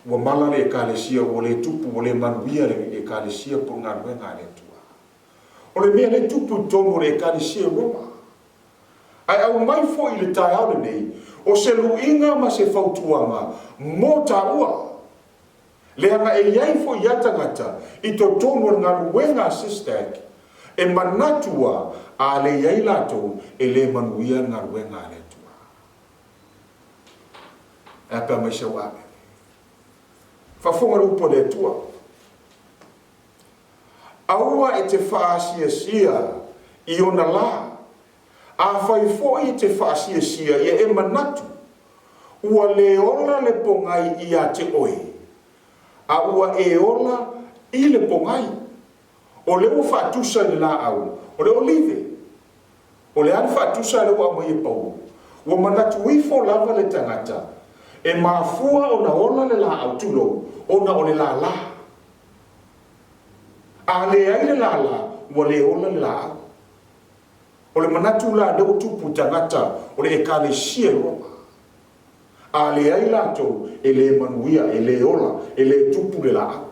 ua mala le ekalesia o le tupu o le manuia le ekalesia po galuega le atua o le mea le tupu tonu o le ekalesia Roma ai au mai foʻi le taeao lenei o se luʻiga ma se fautuaga mo taʻua leaga e iai foʻi ia tagata i totonu o le galuega a SISDAC e manatua a le iai latou e lē manuia galuega a le atua e apea mai seu ame faafoga le upu o le atua aua e te faasiasia i ona la a fai foʻi e te faasiasia ia e manatu ua le ola le pogai ia te oe a ua e ola i le pogai o le ua faatusa i le laau o le olive o le ale faatusa i le ua mai e pau ua manatu ifo lava le tagata e mafua ona ola le laau tulou ona o le lala a leai le lala ua le ola le laau o le manatu la leo tupu tagata o le ekalesia Roma a leai latou e lē manuia e lē ola e lē tupu le laau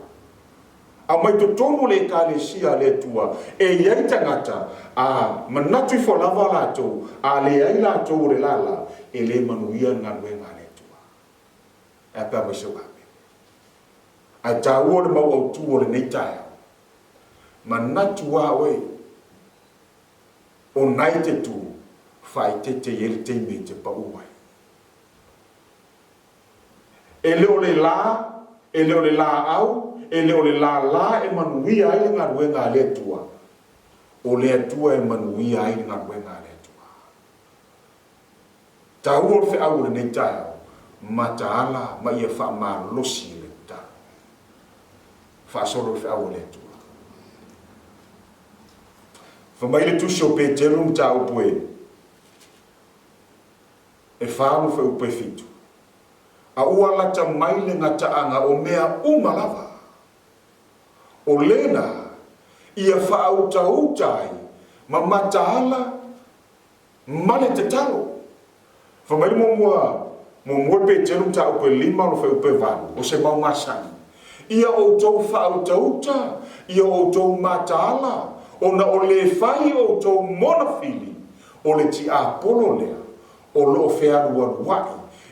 a mai totonu le ekalesia le atua e iai tagata a manatu i folava latou a leai latou o le lala e lē manuia galuega le atua e apea mai seu ame ae tāua le mauautu o lenei taeao manatu a oe o nai te tu faitete i le teimi te paʻu ai e leo le la e leo le laau e leo le lala e manuia ai le galuega a le atua o le atua e manuia ai le galuega a le atua tāua o le feʻau o lenei taeao mataala ma ia faamalosi i le tau faasolo o le feʻau o le atua famai le tusi o petelu ma taupu e whānu whai upe fitu a ua lata mai le ngataaga o mea uma lava o lena ia whaautauta ai ma mataala ma le te talo famai le momua petelu ma taupu lima lo whai upe vanu o se maumasani ia outou whaautauta ia outou mataala ona o le fai o tō mona fili o le ti a polo lea o lo fealualuai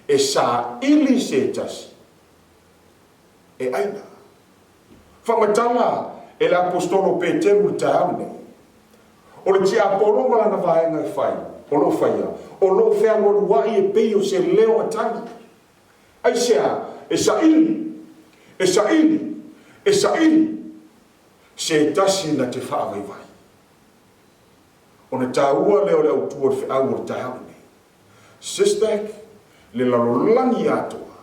e sa ili se tasi e aina whamatala e le apostolo Petelu le taeau nei o le ti a polo malana vaenga e fai o lo faia o lo fealualuai e pei o se leo atani ai sea e sa ili e sa ili e sa ili se tasi na te whaavaivai. O ne tāua leo le autua le whiau o le taeau nei. SISDAC le lalolangi atoa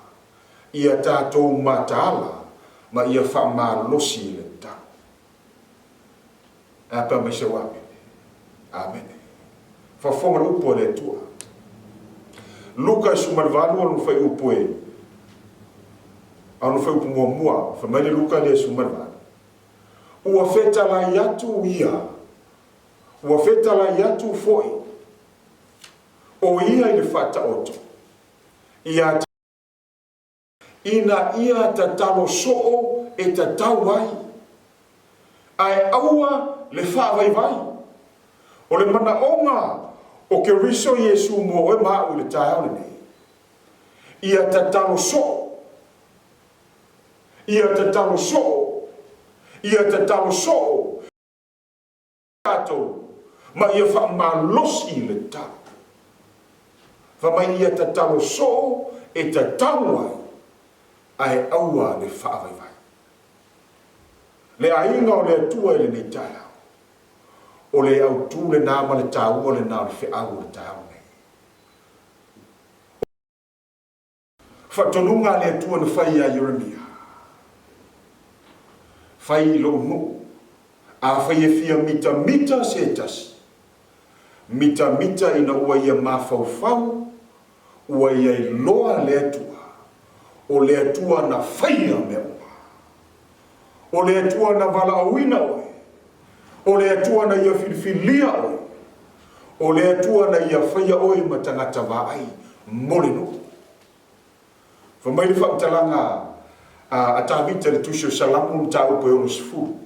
ia tātou mataala ma ia whaamalosi i le tau. Apa mai se wape. Amen. Whafonga upo le tua. Luka sumarvalu anu whai upo e. Anu whai upo mua mua. Whamaile Luka le sumarvalu. Ua fetala yatu ia. Ua fetala yatu foi. O ia i le whata oto. Ia ina ia ta talo soo e ta tauai. Ai aua le whaavaivai. O le mana onga o ke riso Iesu mo e maa u le taeau nei. Ia ta talo soo. Ia ta talo soo. Ia te talo soo tato ma ia whaamalosi le tau. Whamai ia te talo soo e te tauai ai aua le whaavaivai. Le ainga o le atua ele nei taeau. O le au tū le nāma le tāua le nā le whiau le tāu nei. Whatonunga le atua na whai a Yeremia. Fai lo no a fai e fia mita se tasi mita ina ua ia mafau ua ia i loa le atua o le atua na fai a mea o le atua na vala auina oe o le atua na ia filifilia oe o le atua na ia fai a oe ma tangata vai mole no fa mai le whaktalanga a tavita le tusio salamu ta upo e ono sifu.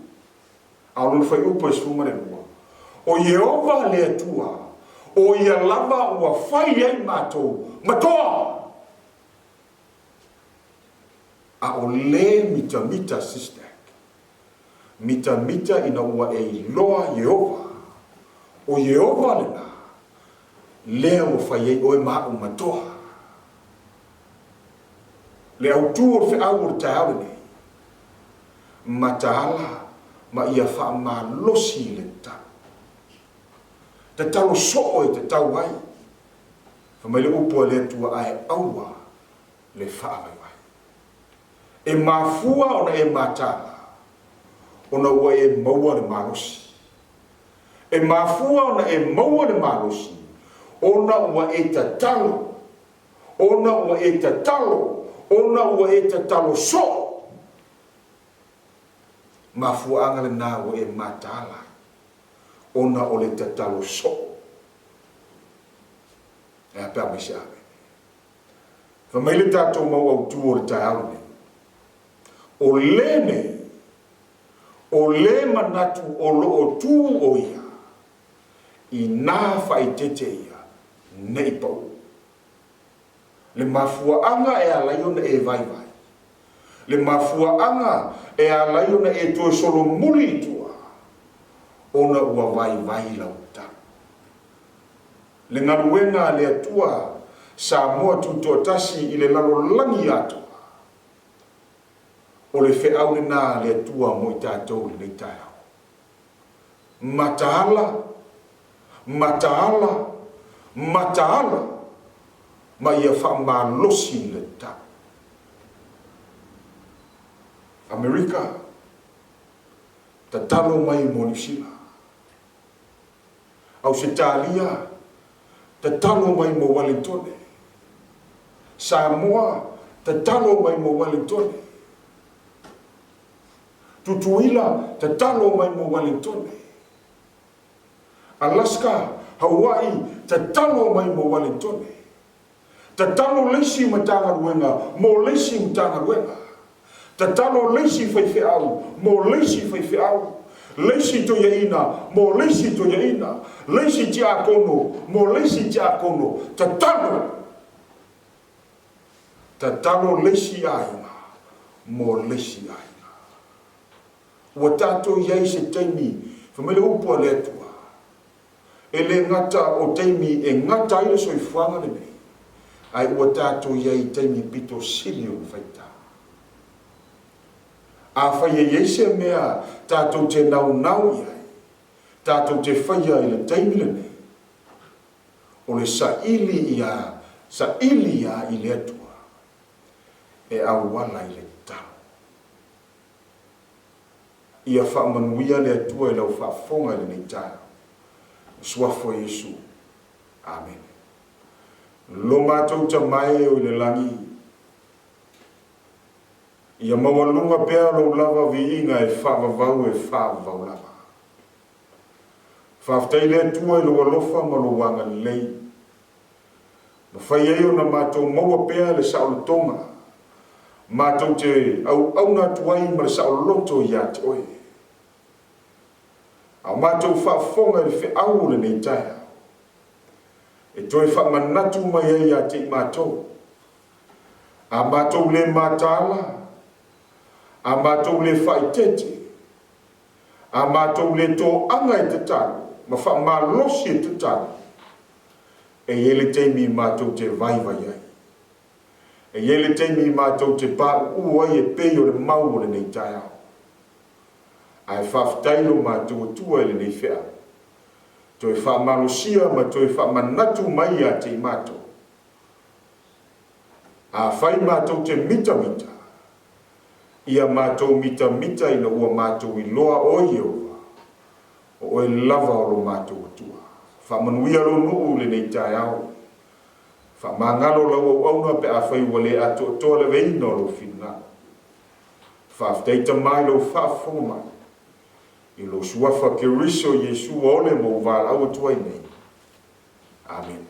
A ono fai upo e sifu mare mua. O Yehova le atua, o ia lava ua fai ai matou, matoa! A o le mita SISDAC. Mita ina ua e loa Yehova. O Yehova le na, lea ua fai ai oe maa matoa. Le au tu o fe au o taau nei. Mataala ma ia wha ma losi le ta. Te talo so e te tau ai. Whamai le upo le tua ai aua le whaamai wai. E mafua ona e matala. Ona ua e maua le malosi. E mafua ona e maua le malosi. Ona ua e ta talo. Ona ua e ta talo. Ona ua e ta talo so. Mafua anga le nā ua e matala. Ona o le ta talo so. E a pēr mesi ame. Whamai le tātou mau au tū o le tai au ne. O le ne. O le manatu o lo o tū o ia. I nā whai tete ia. Nei pau. Le mafua anga e alaiona e vai. Le mafua anga e alaiona e toe solo muli tua. Ona ua vai lauta. Le ngaruenga le atua sa moa tutuatasi i le lalo langi atua. O le fe au le nā le atua mo i tātou le nei tai au. Mataala. Ma ia wha losi le ta. Amerika, ta talo mai mo New Zealand. Australia, ta talo mai mo Wellington. Samoa, ta talo mai mo Wellington. Tutuila, ta talo mai mo Wellington. Alaska, Hawaii, ta talo mai mo Wellington. Ta talo leisi Matagaluega, mo leisi Matagaluega. Ta talo leisi Faafeagaiga, mo leisi Faafeagaiga. Leisi toeaina, mo leisi toeaina. Leisi tiakono, mo leisi tiakono. Ta talo leisi aina, mo leisi aina. Ua tātou iai se taimi, whamele upua le atua. E le ngata o taimi e ngata ile soifuanga le nei. Ai ua tātou iai taimi pito sili o whaita. A whaia iei se mea tātou te nau iai. Tātou te whaia i le taimi le nei. O le sa ili ia i le atua. E awala i le tau. Ia whaamanuia le atua i lau whaafonga i le nei tau. Suafo Iosua. Amen. Lo mātou ta mai o le langi. Ia mawalunga pēr lo lava vi inga e whaavavau lava. Whaaftai le tua i lo alofa ma lo wanga lei. Ma whai eo na mātou maua pēr le sao tonga. Mātou te au na tuai ma le sao loto i at oe. Au mātou whaafonga i whi au le nei taia. E toi whaamanatu mai ai a te mātou. A mātou le mātāla. A mātou le whaitete. A mātou le tō anga e te tāno. Ma whaamalosi e te tāno. E ele teimi mātou te vai ai. E ele teimi mātou te pā uai e peo le mau le nei tai au. Ai whaaftailo mātou tua ele nei whea. Toi whaamalosia ma toi whaamanatu mai a te mātou. A whai mātou te mita. Ia mātou mita ina ua mātou i loa o Iova. O e lava o lo mātou atua. Whaamanuia lo nuu le nei tai au. Whaamangalo lau au auna pe a whai wale ato toa le veina o lo whina. Whaafteita mai lo whaafonga mai. I lo suafa ke riso Iosua ole mo wala au tuai nei. Amen.